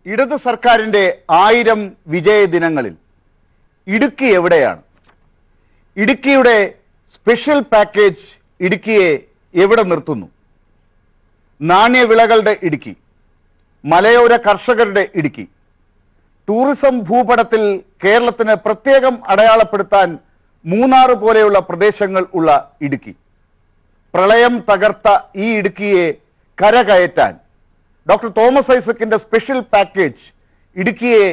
ഇടത് സർക്കാരിൻ്റെ 1000 വിജയ ദിനങ്ങളിൽ ഇടുക്കി എവിടെയാണ്? ഇടുക്കിയുടെ സ്പെഷ്യൽ പാക്കേജ് ഇടുക്കിയെ എവിടെ നിർത്തുന്നു? നാണ്യവിളകളുടെ ഇടുക്കി, മലയോര കർഷകരുടെ ഇടുക്കി, ടൂറിസം ഭൂപടത്തിൽ കേരളത്തിന് പ്രത്യേകം അടയാളപ്പെടുത്താൻ മൂന്നാർ പോലെയുള്ള പ്രദേശങ്ങൾ ഉള്ള ഇടുക്കി, പ്രളയം തകർത്ത ഈ ഇടുക്കിയെ കരകയറ്റാൻ ഡോക്ടർ തോമസ് ഐസക്കിന്റെ സ്പെഷ്യൽ പാക്കേജ് ഇടുക്കിയെ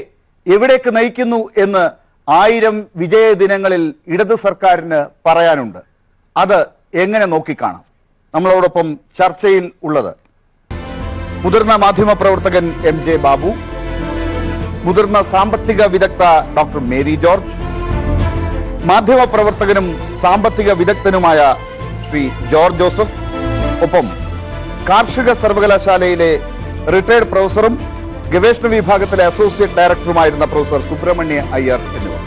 എവിടേക്ക് നയിക്കുന്നു എന്ന് 1000 വിജയ ദിനങ്ങളിൽ ഇടത് സർക്കാരിന് പറയാനുണ്ട്. അത് എങ്ങനെ നോക്കിക്കാണാം? നമ്മളോടൊപ്പം ചർച്ചയിൽ ഉള്ളത് മുതിർന്ന മാധ്യമപ്രവർത്തകൻ MJ ബാബു, മുതിർന്ന സാമ്പത്തിക വിദഗ്ധ ഡോക്ടർ മേരി ജോർജ്, മാധ്യമപ്രവർത്തകനും സാമ്പത്തിക വിദഗ്ധനുമായ ശ്രീ ജോർജ് ജോസഫ്, ഒപ്പം കാർഷിക സർവകലാശാലയിലെ റിട്ടയർഡ് പ്രൊഫസറും ഗവേഷണ വിഭാഗത്തിലെ അസോസിയേറ്റ് ഡയറക്ടറുമായിരുന്ന പ്രൊഫസർ സുബ്രഹ്മണ്യ അയ്യർ എന്നിവർ.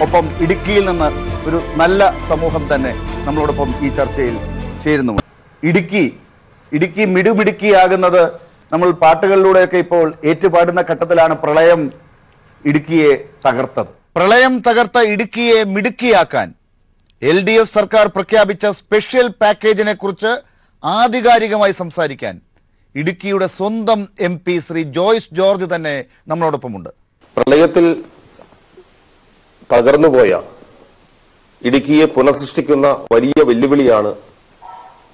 ഒപ്പം ഇടുക്കിയിൽ നിന്ന് ഒരു നല്ല സമൂഹം തന്നെ നമ്മളോടൊപ്പം ഈ ചർച്ചയിൽ ചേരുന്നു. ഇടുക്കി മിടുമിടുക്കിയാകുന്നത് നമ്മൾ പാട്ടുകളിലൂടെയൊക്കെ ഇപ്പോൾ ഏറ്റുപാടുന്ന ഘട്ടത്തിലാണ്. പ്രളയം ഇടുക്കിയെ തകർത്തത്. പ്രളയം തകർത്ത ഇടുക്കിയെ മിടുക്കിയാക്കാൻ LDF സർക്കാർ പ്രഖ്യാപിച്ച സ്പെഷ്യൽ പാക്കേജിനെ കുറിച്ച് ആധികാരികമായി സംസാരിക്കാൻ ഇടുക്കിയുടെ സ്വന്തം MP ശ്രീ ജോയ്സ് ജോർജ് തന്നെ നമ്മളോടൊപ്പമുണ്ട്. പ്രളയത്തിൽ തകർന്നുപോയ ഇടുക്കിയെ പുനഃസൃഷ്ടിക്കുന്ന വലിയ വെല്ലുവിളിയാണ്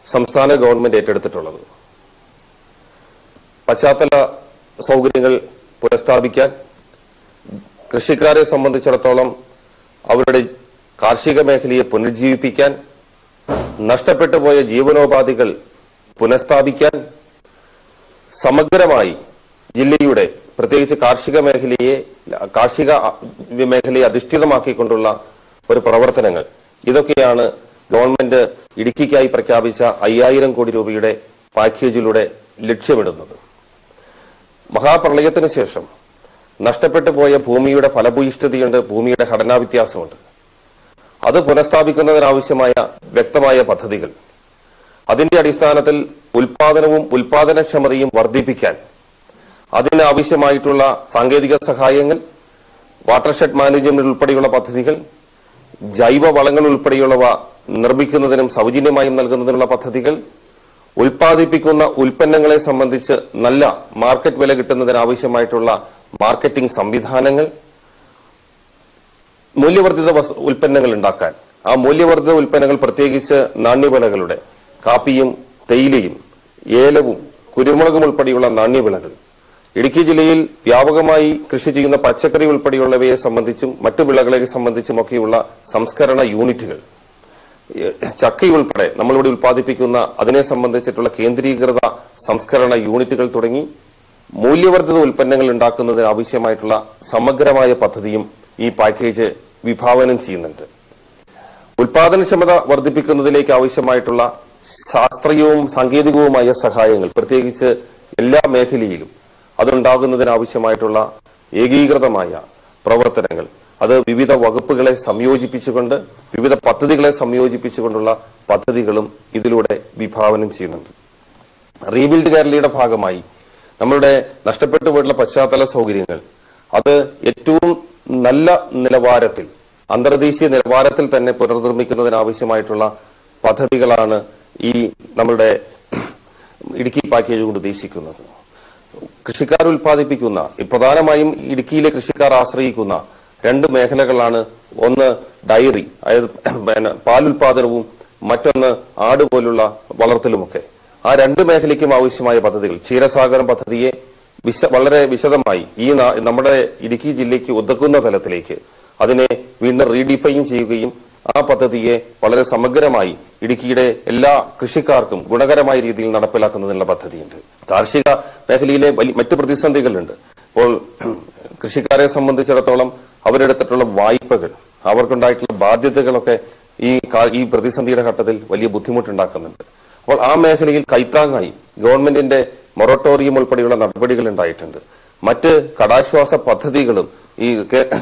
സംസ്ഥാന ഗവൺമെന്റ് ഏറ്റെടുത്തിട്ടുള്ളത്. പശ്ചാത്തല സൗകര്യങ്ങൾ പുനഃസ്ഥാപിക്കാൻ, കൃഷിക്കാരെ സംബന്ധിച്ചിടത്തോളം അവരുടെ കാർഷിക മേഖലയെ പുനരുജ്ജീവിപ്പിക്കാൻ, നഷ്ടപ്പെട്ടു പോയ ജീവനോപാധികൾ പുനഃസ്ഥാപിക്കാൻ, സമഗ്രമായി ജില്ലയുടെ പ്രത്യേകിച്ച് കാർഷിക മേഖലയെ അധിഷ്ഠിതമാക്കിക്കൊണ്ടുള്ള ഒരു പ്രവർത്തനങ്ങൾ, ഇതൊക്കെയാണ് ഗവൺമെന്റ് ഇടുക്കിക്കായി പ്രഖ്യാപിച്ച 5000 കോടി രൂപയുടെ പാക്കേജിലൂടെ ലക്ഷ്യമിടുന്നത്. മഹാപ്രളയത്തിന് ശേഷം നഷ്ടപ്പെട്ടു പോയ ഭൂമിയുടെ ഫലഭൂയിഷ്ഠതയുണ്ട്, ഭൂമിയുടെ ഘടനാ വ്യത്യാസമുണ്ട്. അത് പുനഃസ്ഥാപിക്കുന്നതിനാവശ്യമായ വ്യക്തമായ പദ്ധതികൾ, അതിന്റെ അടിസ്ഥാനത്തിൽ ഉൽപാദനവും ഉൽപാദനക്ഷമതയും വർദ്ധിപ്പിക്കാൻ അതിനാവശ്യമായിട്ടുള്ള സാങ്കേതിക സഹായങ്ങൾ, വാട്ടർഷെഡ് മാനേജ്മെന്റ് ഉൾപ്പെടെയുള്ള പദ്ധതികൾ, ജൈവ വളങ്ങൾ ഉൾപ്പെടെയുള്ളവ നിർമ്മിക്കുന്നതിനും സൗജന്യമായും നൽകുന്നതിനുള്ള പദ്ധതികൾ, ഉൽപ്പാദിപ്പിക്കുന്ന ഉൽപ്പന്നങ്ങളെ സംബന്ധിച്ച് നല്ല മാർക്കറ്റ് വില കിട്ടുന്നതിനാവശ്യമായിട്ടുള്ള മാർക്കറ്റിംഗ് സംവിധാനങ്ങൾ, മൂല്യവർദ്ധിത ഉൽപ്പന്നങ്ങൾ ഉണ്ടാക്കാൻ ആ മൂല്യവർദ്ധിത ഉൽപ്പന്നങ്ങൾ പ്രത്യേകിച്ച് നാണ്യവിളകളുടെ കാപ്പിയും തേയിലയും ഏലവും കുരുമുളകും ഉൾപ്പെടെയുള്ള നാണ്യവിളകൾ, ഇടുക്കി ജില്ലയിൽ വ്യാപകമായി കൃഷി ചെയ്യുന്ന പച്ചക്കറി ഉൾപ്പെടെയുള്ളവയെ സംബന്ധിച്ചും മറ്റു വിളകളെ സംബന്ധിച്ചുമൊക്കെയുള്ള സംസ്കരണ യൂണിറ്റുകൾ, ചക്കയുൾപ്പെടെ നമ്മളിവിടെ ഉൽപ്പാദിപ്പിക്കുന്ന അതിനെ സംബന്ധിച്ചിട്ടുള്ള കേന്ദ്രീകൃത സംസ്കരണ യൂണിറ്റുകൾ തുടങ്ങി മൂല്യവർദ്ധിത ഉൽപ്പന്നങ്ങൾ ഉണ്ടാക്കുന്നതിന് ആവശ്യമായിട്ടുള്ള സമഗ്രമായ പദ്ധതിയും ഈ പാക്കേജ് വിഭാവനം ചെയ്യുന്നുണ്ട്. ഉൽപാദനക്ഷമത വർദ്ധിപ്പിക്കുന്നതിലേക്ക് ആവശ്യമായിട്ടുള്ള ശാസ്ത്രീയവും സാങ്കേതികവുമായ സഹായങ്ങൾ, പ്രത്യേകിച്ച് എല്ലാ മേഖലയിലും അതുണ്ടാകുന്നതിനാവശ്യമായിട്ടുള്ള ഏകീകൃതമായ പ്രവർത്തനങ്ങൾ, അത് വിവിധ വകുപ്പുകളെ സംയോജിപ്പിച്ചുകൊണ്ട് വിവിധ പദ്ധതികളെ സംയോജിപ്പിച്ചുകൊണ്ടുള്ള പദ്ധതികളും ഇതിലൂടെ വിഭാവനം ചെയ്യുന്നുണ്ട്. റീബിൽഡ് കേരളയുടെ ഭാഗമായി നമ്മളുടെ നഷ്ടപ്പെട്ടു പോയിട്ടുള്ള പശ്ചാത്തല സൗകര്യങ്ങൾ അത് ഏറ്റവും നല്ല നിലവാരത്തിൽ, അന്തർദേശീയ നിലവാരത്തിൽ തന്നെ പുനർനിർമ്മിക്കുന്നതിനാവശ്യമായിട്ടുള്ള പദ്ധതികളാണ് ഈ നമ്മളുടെ ഇടുക്കി പാക്കേജ് കൊണ്ട് ഉദ്ദേശിക്കുന്നത്. കൃഷിക്കാർ ഉൽപ്പാദിപ്പിക്കുന്ന, പ്രധാനമായും ഇടുക്കിയിലെ കൃഷിക്കാർ ആശ്രയിക്കുന്ന 2 മേഖലകളാണ്. ഒന്ന് ഡയറി, അതായത് പാലുൽപാദനവും, മറ്റൊന്ന് ആട് പോലുള്ള വളർത്തലുമൊക്കെ. ആ 2 മേഖലയ്ക്കും ആവശ്യമായ പദ്ധതികൾ, ക്ഷീരസാഗരം പദ്ധതിയെ വളരെ വിശദമായി ഈ നമ്മുടെ ഇടുക്കി ജില്ലയ്ക്ക് ഒതുക്കുന്ന തലത്തിലേക്ക് അതിനെ വീണ്ടും റീഡിഫൈൻ ചെയ്യുകയും ആ പദ്ധതിയെ വളരെ സമഗ്രമായി ഇടുക്കിയുടെ എല്ലാ കൃഷിക്കാർക്കും ഗുണകരമായ രീതിയിൽ നടപ്പിലാക്കുന്നതിനുള്ള പദ്ധതിയുണ്ട്. കാർഷിക മേഖലയിലെ മറ്റ് പ്രതിസന്ധികളുണ്ട്. ഇപ്പോൾ കൃഷിക്കാരെ സംബന്ധിച്ചിടത്തോളം അവരെടുത്തിട്ടുള്ള വായ്പകൾ, അവർക്കുണ്ടായിട്ടുള്ള ബാധ്യതകളൊക്കെ ഈ പ്രതിസന്ധിയുടെ ഘട്ടത്തിൽ വലിയ ബുദ്ധിമുട്ടുണ്ടാക്കുന്നുണ്ട്. അപ്പോൾ ആ മേഖലയിൽ കൈത്താങ്ങായി ഗവൺമെന്റിന്റെ മൊറട്ടോറിയം ഉൾപ്പെടെയുള്ള നടപടികൾ ഉണ്ടായിട്ടുണ്ട്. മറ്റ് കടാശ്വാസ പദ്ധതികളും ഈ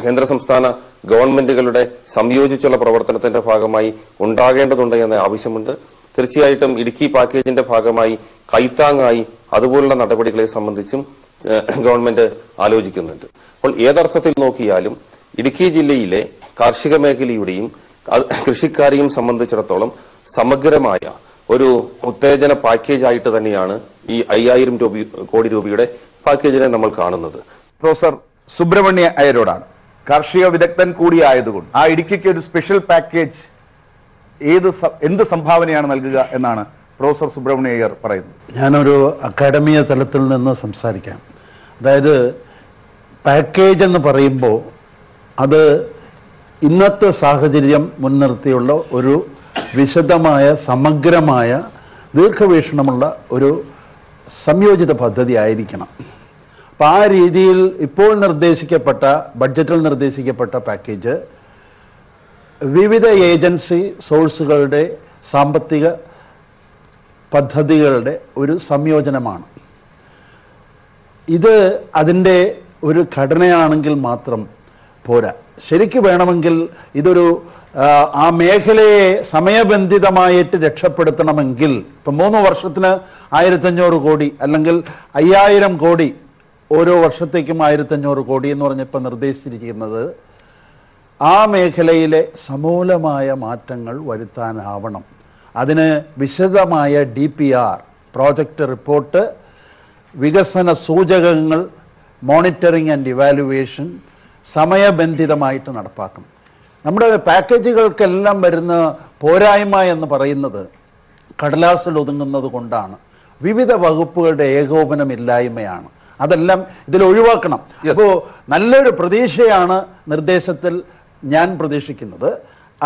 കേന്ദ്ര സംസ്ഥാന ഗവൺമെന്റുകളുടെ സംയോജിച്ചുള്ള പ്രവർത്തനത്തിന്റെ ഭാഗമായി ഉണ്ടാകേണ്ടതുണ്ട് എന്ന ആവശ്യമുണ്ട്. തീർച്ചയായിട്ടും ഇടുക്കി പാക്കേജിന്റെ ഭാഗമായി കൈത്താങ്ങായി അതുപോലുള്ള നടപടികളെ സംബന്ധിച്ചും ഗവൺമെന്റ് ആലോചിക്കുന്നുണ്ട്. അപ്പോൾ ഏതർത്ഥത്തിൽ നോക്കിയാലും ഇടുക്കി ജില്ലയിലെ കാർഷിക മേഖലയുടെയും കൃഷിക്കാരെയും സംബന്ധിച്ചിടത്തോളം സമഗ്രമായ ഒരു ഉത്തേജന പാക്കേജ് ആയിട്ട് തന്നെയാണ് ഈ 5000 കോടി രൂപയുടെ പാക്കേജിനെ നമ്മൾ കാണുന്നത്. പ്രൊഫസർ സുബ്രഹ്മണ്യ അയ്യരോടാണ്. കാർഷിക വിദഗ്ധൻ കൂടിയായതുകൊണ്ട് ആ ഇടുക്കിക്ക് ഒരു സ്പെഷ്യൽ പാക്കേജ് എന്ത് സംഭാവനയാണ് നൽകുക എന്നാണ് പ്രൊഫസർ സുബ്രഹ്മണ്യ അയ്യർ പറയുന്നത്. ഞാനൊരു അക്കാഡമിക തലത്തിൽ നിന്ന് സംസാരിക്കാം. അതായത് പാക്കേജ് എന്ന് പറയുമ്പോൾ അത് ഇന്നത്തെ സാഹചര്യം മുൻനിർത്തിയുള്ള ഒരു വിശദമായ സമഗ്രമായ ദീർഘവീക്ഷണമുള്ള ഒരു സംയോജിത പദ്ധതി ആയിരിക്കണം. അപ്പോൾ ആ രീതിയിൽ ഇപ്പോൾ ബഡ്ജറ്റിൽ നിർദ്ദേശിക്കപ്പെട്ട പാക്കേജ് വിവിധ ഏജൻസി സോഴ്സുകളുടെ സാമ്പത്തിക പദ്ധതികളുടെ ഒരു സംയോജനമാണ്. ഇത് അതിൻ്റെ ഒരു ഘടനയാണെങ്കിൽ മാത്രം പോരാ. ശരിക്ക് വേണമെങ്കിൽ ഇതൊരു ആ മേഖലയെ സമയബന്ധിതമായിട്ട് രക്ഷപ്പെടുത്തണമെങ്കിൽ ഇപ്പം 3 വർഷത്തിന് 1500 കോടി അല്ലെങ്കിൽ 5000 കോടി ഓരോ വർഷത്തേക്കും 1500 കോടി എന്ന് പറഞ്ഞപ്പോൾ നിർദ്ദേശിച്ചിരിക്കുന്നത് ആ മേഖലയിലെ സമൂലമായ മാറ്റങ്ങൾ വരുത്താനാവണം. അതിന് വിശദമായ DPR പ്രോജക്റ്റ് റിപ്പോർട്ട്, വികസന സൂചകങ്ങൾ, മോണിറ്ററിംഗ് ആൻഡ് ഇവാലുവേഷൻ സമയബന്ധിതമായിട്ട് നടപ്പാക്കണം. നമ്മുടെ പാക്കേജുകൾക്കെല്ലാം വരുന്ന പോരായ്മ എന്ന് പറയുന്നത് കടലാസിൽ ഒതുങ്ങുന്നത് കൊണ്ടാണ്. വിവിധ വകുപ്പുകളുടെ ഏകോപനമില്ലായ്മയാണ്. അതെല്ലാം ഇതിൽ ഒഴിവാക്കണം. അപ്പോൾ നല്ലൊരു പ്രതീക്ഷയാണ് നിർദ്ദേശത്തിൽ ഞാൻ പ്രതീക്ഷിക്കുന്നത്.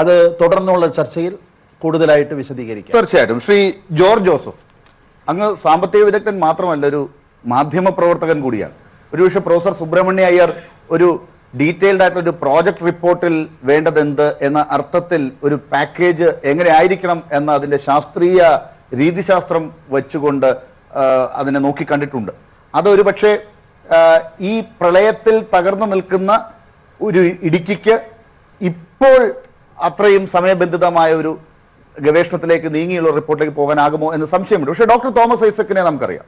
അത് തുടർന്നുള്ള ചർച്ചയിൽ കൂടുതലായിട്ട് വിശദീകരിക്കാം. തീർച്ചയായിട്ടും. ശ്രീ ജോർജ് ജോസഫ്, അങ്ങ് സാമ്പത്തിക വിദഗ്ധൻ മാത്രമല്ല, ഒരു മാധ്യമ പ്രവർത്തകൻ കൂടിയാണ്. ഒരുപക്ഷെ പ്രൊഫസർ സുബ്രഹ്മണ്യ അയ്യർ ഒരു ഡീറ്റെയിൽഡ് ആയിട്ടുള്ള ഒരു പ്രോജക്ട് റിപ്പോർട്ടിൽ വേണ്ടതെന്ത് എന്ന അർത്ഥത്തിൽ ഒരു പാക്കേജ് എങ്ങനെ ആയിരിക്കണം എന്ന അതിൻ്റെ ശാസ്ത്രീയ രീതിശാസ്ത്രം വെച്ചുകൊണ്ട് അതിനെ നോക്കിക്കണ്ടിട്ടുണ്ട്. അതൊരു പക്ഷേ ഈ പ്രളയത്തിൽ തകർന്നു നിൽക്കുന്ന ഒരു ഇടുക്കിക്ക് ഇപ്പോൾ അത്രയും സമയബന്ധിതമായ ഒരു ഗവേഷണത്തിലേക്ക് നീങ്ങിയുള്ള റിപ്പോർട്ടിലേക്ക് പോകാനാകുമോ എന്ന് സംശയമുണ്ട്. പക്ഷേ ഡോക്ടർ തോമസ് ഐസക്കിനെ നമുക്കറിയാം.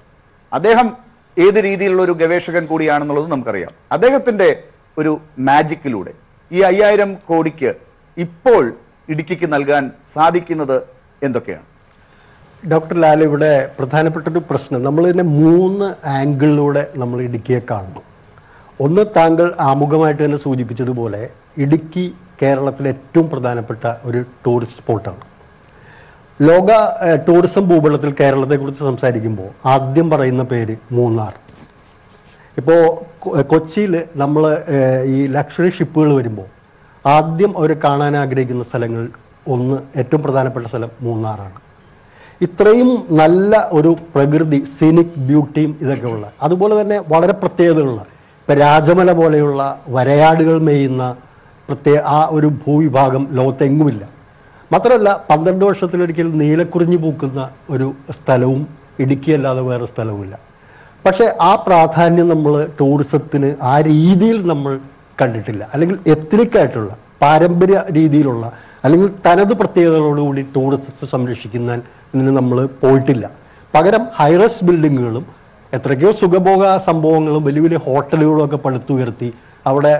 അദ്ദേഹം ഏത് രീതിയിലുള്ള ഒരു ഗവേഷകൻ കൂടിയാണെന്നുള്ളത് നമുക്കറിയാം. അദ്ദേഹത്തിൻ്റെ ഒരു മാജിക്കിലൂടെ ഈ 5000 കോടിക്ക് ഇപ്പോൾ ഇടുക്കിക്ക് നൽകാൻ സാധിക്കുന്നത് എന്തൊക്കെയാണ്? ഡോക്ടർ ലാൽ, ഇവിടെ പ്രധാനപ്പെട്ടൊരു പ്രശ്നം, നമ്മൾ ഇതിനെ 3 ആംഗിളിലൂടെ നമ്മൾ ഇടുക്കിയെ കാണണം. ഒന്ന്, താങ്കൾ ആമുഖമായിട്ട് തന്നെ സൂചിപ്പിച്ചതുപോലെ ഇടുക്കി കേരളത്തിലെ ഏറ്റവും പ്രധാനപ്പെട്ട ഒരു ടൂറിസ്റ്റ് സ്പോട്ടാണ്. ലോക ടൂറിസം ഭൂപടത്തിൽ കേരളത്തെക്കുറിച്ച് സംസാരിക്കുമ്പോൾ ആദ്യം പറയുന്ന പേര് മൂന്നാർ. ഇപ്പോൾ കൊച്ചിയിൽ നമ്മൾ ഈ ലക്ഷറി ഷിപ്പുകൾ വരുമ്പോൾ ആദ്യം അവർ കാണാൻ ആഗ്രഹിക്കുന്ന സ്ഥലങ്ങൾ ഏറ്റവും പ്രധാനപ്പെട്ട സ്ഥലം മൂന്നാറാണ്. ഇത്രയും നല്ല ഒരു പ്രകൃതി, സീനിക് ബ്യൂട്ടിയും ഇതൊക്കെ ഉള്ള, അതുപോലെ തന്നെ വളരെ പ്രത്യേകതകളുള്ള, ഇപ്പം രാജമല പോലെയുള്ള വരയാടുകൾ മേയുന്ന ആ ഒരു ഭൂവിഭാഗം ലോകത്തെങ്ങുമില്ല. മാത്രമല്ല 12 വർഷത്തിലൊരിക്കൽ നീലക്കുറിഞ്ഞി പൂക്കുന്ന ഒരു സ്ഥലവും ഇടുക്കിയല്ലാതെ വേറെ സ്ഥലവുമില്ല. പക്ഷേ ആ പ്രാധാന്യം നമ്മൾ ടൂറിസത്തിന് ആ രീതിയിൽ നമ്മൾ കണ്ടിട്ടില്ല. അല്ലെങ്കിൽ എത്നിക്കായിട്ടുള്ള പാരമ്പര്യ രീതിയിലുള്ള അല്ലെങ്കിൽ തനത് പ്രത്യേകതകളോടുകൂടി ടൂറിസത്തെ സംരക്ഷിക്കുന്നതിന് നമ്മൾ പോയിട്ടില്ല. പകരം ഹൈറസ് ബിൽഡിങ്ങുകളും എത്രയ്ക്കോ സുഖഭോഗ സംഭവങ്ങളും വലിയ വലിയ ഹോട്ടലുകളും ഒക്കെ പടുത്തുയർത്തി അവിടെ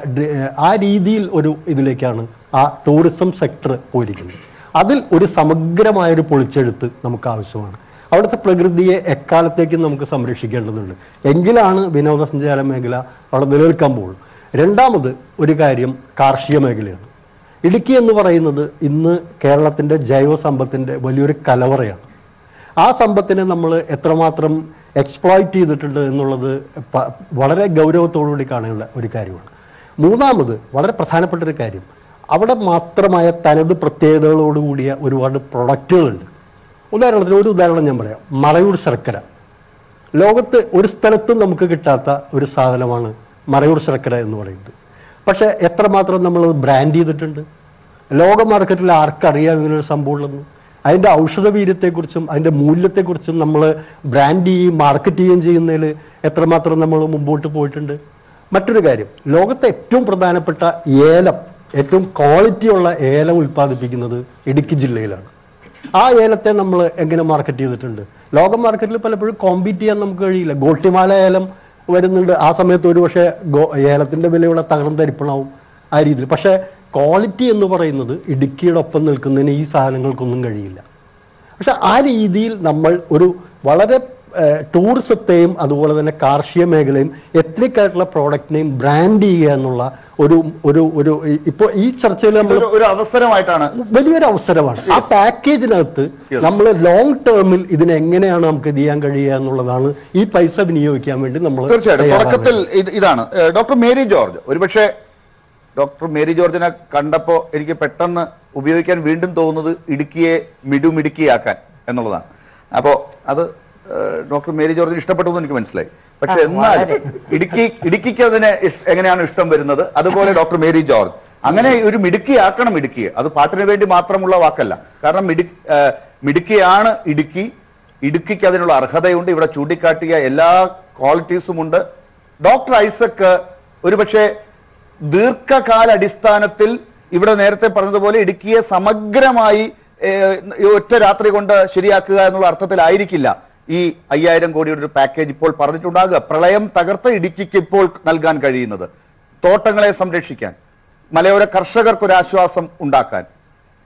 ആ രീതിയിൽ ഒരു ഇതിലേക്കാണ് ആ ടൂറിസം സെക്ടർ പോയിരിക്കുന്നത്. അതിൽ ഒരു സമഗ്രമായൊരു പൊളിച്ചെഴുത്ത് നമുക്ക് ആവശ്യമാണ്. അവിടുത്തെ പ്രകൃതിയെ എക്കാലത്തേക്കും നമുക്ക് സംരക്ഷിക്കേണ്ടതുണ്ട്. എങ്കിലാണ് വിനോദസഞ്ചാര മേഖല അവിടെ നിലനിൽക്കാൻ പോകുള്ളൂ. രണ്ടാമത് ഒരു കാര്യം കാർഷിക മേഖലയാണ്. ഇടുക്കി എന്ന് പറയുന്നത് ഇന്ന് കേരളത്തിൻ്റെ ജൈവ സമ്പത്തിൻ്റെ വലിയൊരു കലവറയാണ്. ആ സമ്പത്തിനെ നമ്മൾ എത്രമാത്രം എക്സ്പ്ലോയിറ്റ് ചെയ്തിട്ടുണ്ട് എന്നുള്ളത് വളരെ ഗൗരവത്തോടുകൂടി കാണേണ്ട ഒരു കാര്യമാണ്. മൂന്നാമത് വളരെ പ്രധാനപ്പെട്ട ഒരു കാര്യം, അവിടെ മാത്രമായ തനത് പ്രത്യേകതകളോടുകൂടിയ ഒരുപാട് പ്രൊഡക്റ്റുകളുണ്ട്. ഒരു ഉദാഹരണം ഞാൻ പറയാം. മറയൂർ ശർക്കര ലോകത്ത് ഒരു സ്ഥലത്തും നമുക്ക് കിട്ടാത്ത ഒരു സാധനമാണ് മറയൂർ ശർക്കര എന്ന് പറയുന്നത്. പക്ഷേ എത്രമാത്രം നമ്മൾ ബ്രാൻഡ് ചെയ്തിട്ടുണ്ട്. ലോക മാർക്കറ്റിൽ ആർക്കറിയാം ഇങ്ങനൊരു സംഭവമുള്ളതെന്ന്. അതിൻ്റെ ഔഷധവീര്യത്തെക്കുറിച്ചും അതിൻ്റെ മൂല്യത്തെക്കുറിച്ചും നമ്മൾ ബ്രാൻഡ് ചെയ്യുകയും മാർക്കറ്റ് ചെയ്യുകയും ചെയ്യുന്നതിൽ എത്രമാത്രം നമ്മൾ മുമ്പോട്ട് പോയിട്ടുണ്ട്. മറ്റൊരു കാര്യം, ലോകത്തെ ഏറ്റവും പ്രധാനപ്പെട്ട ഏലം, ഏറ്റവും ക്വാളിറ്റിയുള്ള ഏലം ഉൽപ്പാദിപ്പിക്കുന്നത് ഇടുക്കി ജില്ലയിലാണ്. ആ ഏലത്തെ നമ്മൾ എങ്ങനെ മാർക്കറ്റ് ചെയ്തിട്ടുണ്ട്? ലോക മാർക്കറ്റിൽ പലപ്പോഴും കോമ്പീറ്റ് ചെയ്യാൻ നമുക്ക് കഴിയില്ല. ഗോട്ടിമാല ഏലം വരുന്നുണ്ട്. ആ സമയത്ത് ഒരു പക്ഷേ ഏലത്തിൻ്റെ വിലയുള്ള തകർന്നരിപ്പണാവും ആ രീതിയിൽ. പക്ഷേ ക്വാളിറ്റി എന്ന് പറയുന്നത് ഇടുക്കിയുടെ ഒപ്പം നിൽക്കുന്നതിന് ഈ സാധനങ്ങൾക്കൊന്നും കഴിയില്ല. പക്ഷെ ആ രീതിയിൽ നമ്മൾ ഒരു വളരെ ടൂറിസത്തെയും അതുപോലെ തന്നെ കാർഷിക മേഖലയും എത്നിക് ആയിട്ടുള്ള പ്രോഡക്റ്റിനെയും ബ്രാൻഡ് ചെയ്യുക എന്നുള്ള ഒരു ഇപ്പോൾ ഈ ചർച്ചയിൽ നമ്മൾ ഒരു അവസരമായിട്ടാണ്, വലിയൊരു അവസരമാണ്. ആ പാക്കേജിനകത്ത് നമ്മൾ ലോങ് ടേമിൽ ഇതിനെങ്ങനെയാണ് നമുക്ക് ഇത് ചെയ്യാൻ കഴിയുക എന്നുള്ളതാണ് ഈ പൈസ വിനിയോഗിക്കാൻ വേണ്ടി നമ്മൾ. തീർച്ചയായിട്ടും തുടക്കത്തിൽ ഇതാണ് ഡോക്ടർ മേരി ജോർജ്. ഒരുപക്ഷെ ഡോക്ടർ മേരി ജോർജിനെ കണ്ടപ്പോൾ എനിക്ക് പെട്ടെന്ന് ഉപയോഗിക്കാൻ വീണ്ടും തോന്നുന്നത് ഇടുക്കിയെ മിടുമിടുക്കിയാക്കാൻ എന്നുള്ളതാണ്. അപ്പോൾ അത് ഡോക്ടർ മേരി ജോർജിന് ഇഷ്ടപ്പെട്ടു എന്ന് എനിക്ക് മനസ്സിലായി. പക്ഷെ എന്നാൽ ഇടുക്കിക്ക് അതിനെ എങ്ങനെയാണ് ഇഷ്ടം വരുന്നത്, അതുപോലെ ഡോക്ടർ മേരി ജോർജ് അങ്ങനെ ഒരു മിടുക്കിയാക്കണം ഇടുക്കിയെ. അത് പാട്ടിന് വേണ്ടി മാത്രമുള്ള വാക്കല്ല. കാരണം മിടുക്കിയാണ് ഇടുക്കി. ഇടുക്കിക്ക് അതിനുള്ള അർഹതയുണ്ട്. ഇവിടെ ചൂണ്ടിക്കാട്ടിയ എല്ലാ ക്വാളിറ്റീസും ഉണ്ട്. ഡോക്ടർ ഐസക് ഒരുപക്ഷെ ദീർഘകാല അടിസ്ഥാനത്തിൽ ഇവിടെ നേരത്തെ പറഞ്ഞതുപോലെ ഇടുക്കിയെ സമഗ്രമായി ഒറ്റ രാത്രി കൊണ്ട് ശരിയാക്കുക എന്നുള്ള അർത്ഥത്തിലായിരിക്കില്ല ഈ 5000 കോടിയുടെ ഒരു പാക്കേജ് ഇപ്പോൾ പറഞ്ഞിട്ടുണ്ടാകുക. പ്രളയം തകർത്ത ഇടുക്കിക്ക് ഇപ്പോൾ നൽകാൻ കഴിയുന്നത് തോട്ടങ്ങളെ സംരക്ഷിക്കാൻ, മലയോര കർഷകർക്കൊരു ആശ്വാസം ഉണ്ടാക്കാൻ,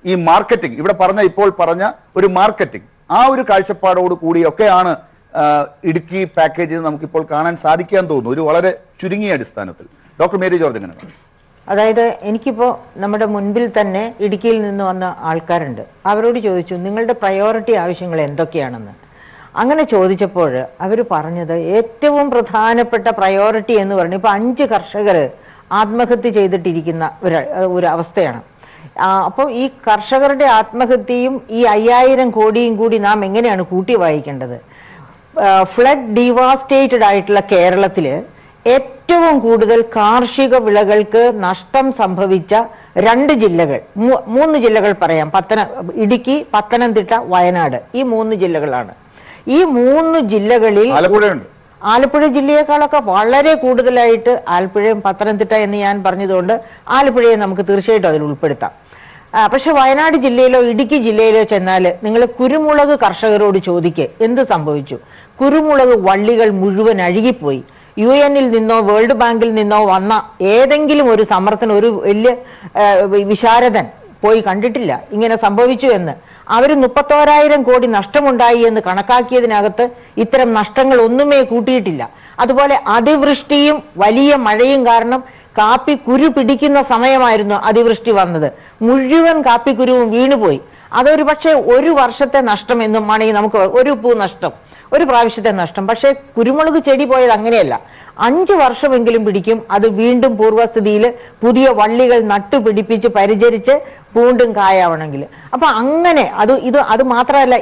ഈ മാർക്കറ്റിംഗ് ഇവിടെ ഇപ്പോൾ പറഞ്ഞ ഒരു മാർക്കറ്റിംഗ്, ആ ഒരു കാഴ്ചപ്പാടോട് കൂടിയൊക്കെയാണ് ഇടുക്കി പാക്കേജിൽ നമുക്കിപ്പോൾ കാണാൻ സാധിക്കാൻ തോന്നുന്നു ഒരു വളരെ ചുരുങ്ങിയ അടിസ്ഥാനത്തിൽ. ഡോക്ടർ മേരി ജോർജ് എങ്ങനെയാണ്? അതായത് എനിക്കിപ്പോൾ നമ്മുടെ മുൻപിൽ തന്നെ ഇടുക്കിയിൽ നിന്ന് വന്ന ആൾക്കാരുണ്ട്. അവരോട് ചോദിച്ചു നിങ്ങളുടെ പ്രയോറിറ്റി ആവശ്യങ്ങൾ എന്തൊക്കെയാണെന്ന്. അങ്ങനെ ചോദിച്ചപ്പോൾ അവർ പറഞ്ഞത് ഏറ്റവും പ്രധാനപ്പെട്ട പ്രയോറിറ്റി എന്ന് പറഞ്ഞു ഇപ്പോൾ 5 കർഷകർ ആത്മഹത്യ ചെയ്തിട്ടിരിക്കുന്ന ഒരു അവസ്ഥയാണ്. അപ്പോൾ ഈ കർഷകരുടെ ആത്മഹത്യയും ഈ 5000 കോടിയും കൂടി നാം എങ്ങനെയാണ് കൂട്ടി വായിക്കേണ്ടത്? ഫ്ലഡ് ഡിവാസ്റ്റേറ്റഡ് ആയിട്ടുള്ള കേരളത്തിൽ ഏറ്റവും കൂടുതൽ കാർഷിക വിളകൾക്ക് നഷ്ടം സംഭവിച്ച 2 ജില്ലകൾ, 3 ജില്ലകൾ പറയാം. ഇടുക്കി, പത്തനംതിട്ട, വയനാട്, ഈ 3 ജില്ലകളാണ്. ഈ 3 ജില്ലകളിൽ ആലപ്പുഴ ജില്ലയെക്കാളൊക്കെ വളരെ കൂടുതലായിട്ട് ആലപ്പുഴയും പത്തനംതിട്ട എന്ന് ഞാൻ പറഞ്ഞതുകൊണ്ട് ആലപ്പുഴയെ നമുക്ക് തീർച്ചയായിട്ടും അതിൽ ഉൾപ്പെടുത്താം. പക്ഷെ വയനാട് ജില്ലയിലോ ഇടുക്കി ജില്ലയിലോ ചെന്നാൽ നിങ്ങൾ കുരുമുളക് കർഷകരോട് ചോദിക്കുക എന്ത് സംഭവിച്ചു. കുരുമുളക് വള്ളികൾ മുഴുവൻ അഴുകിപ്പോയി. UN നിന്നോ വേൾഡ് ബാങ്കിൽ നിന്നോ വന്ന ഏതെങ്കിലും ഒരു സമർത്ഥന ഒരു വലിയ വിശാരദൻ പോയി കണ്ടിട്ടില്ല ഇങ്ങനെ സംഭവിച്ചു എന്ന്. അവർ 31,000 കോടി നഷ്ടമുണ്ടായി എന്ന് കണക്കാക്കിയതിനകത്ത് ഇത്തരം നഷ്ടങ്ങൾ ഒന്നുമേ കൂട്ടിയിട്ടില്ല. അതുപോലെ അതിവൃഷ്ടിയും വലിയ മഴയും കാരണം കാപ്പി കുരു പിടിക്കുന്ന സമയമായിരുന്നു അതിവൃഷ്ടി വന്നത്. മുഴുവൻ കാപ്പിക്കുരുവും വീണുപോയി. അതൊരു പക്ഷേ ഒരു വർഷത്തെ നഷ്ടം എന്നും ആണെങ്കിൽ നമുക്ക് ഒരു പൂ നഷ്ടം, ഒരു പ്രാവശ്യത്തെ നഷ്ടം. പക്ഷേ കുരുമുളക് ചെടി പോയത് അങ്ങനെയല്ല. 5 വർഷമെങ്കിലും പിടിക്കും അത് വീണ്ടും പൂർവ്വസ്ഥിതിയിൽ പുതിയ വള്ളികൾ നട്ടുപിടിപ്പിച്ച് പരിചരിച്ച് പൂണ്ടും കായാവണമെങ്കിൽ. അപ്പൊ അങ്ങനെ അത് മാത്രമല്ല,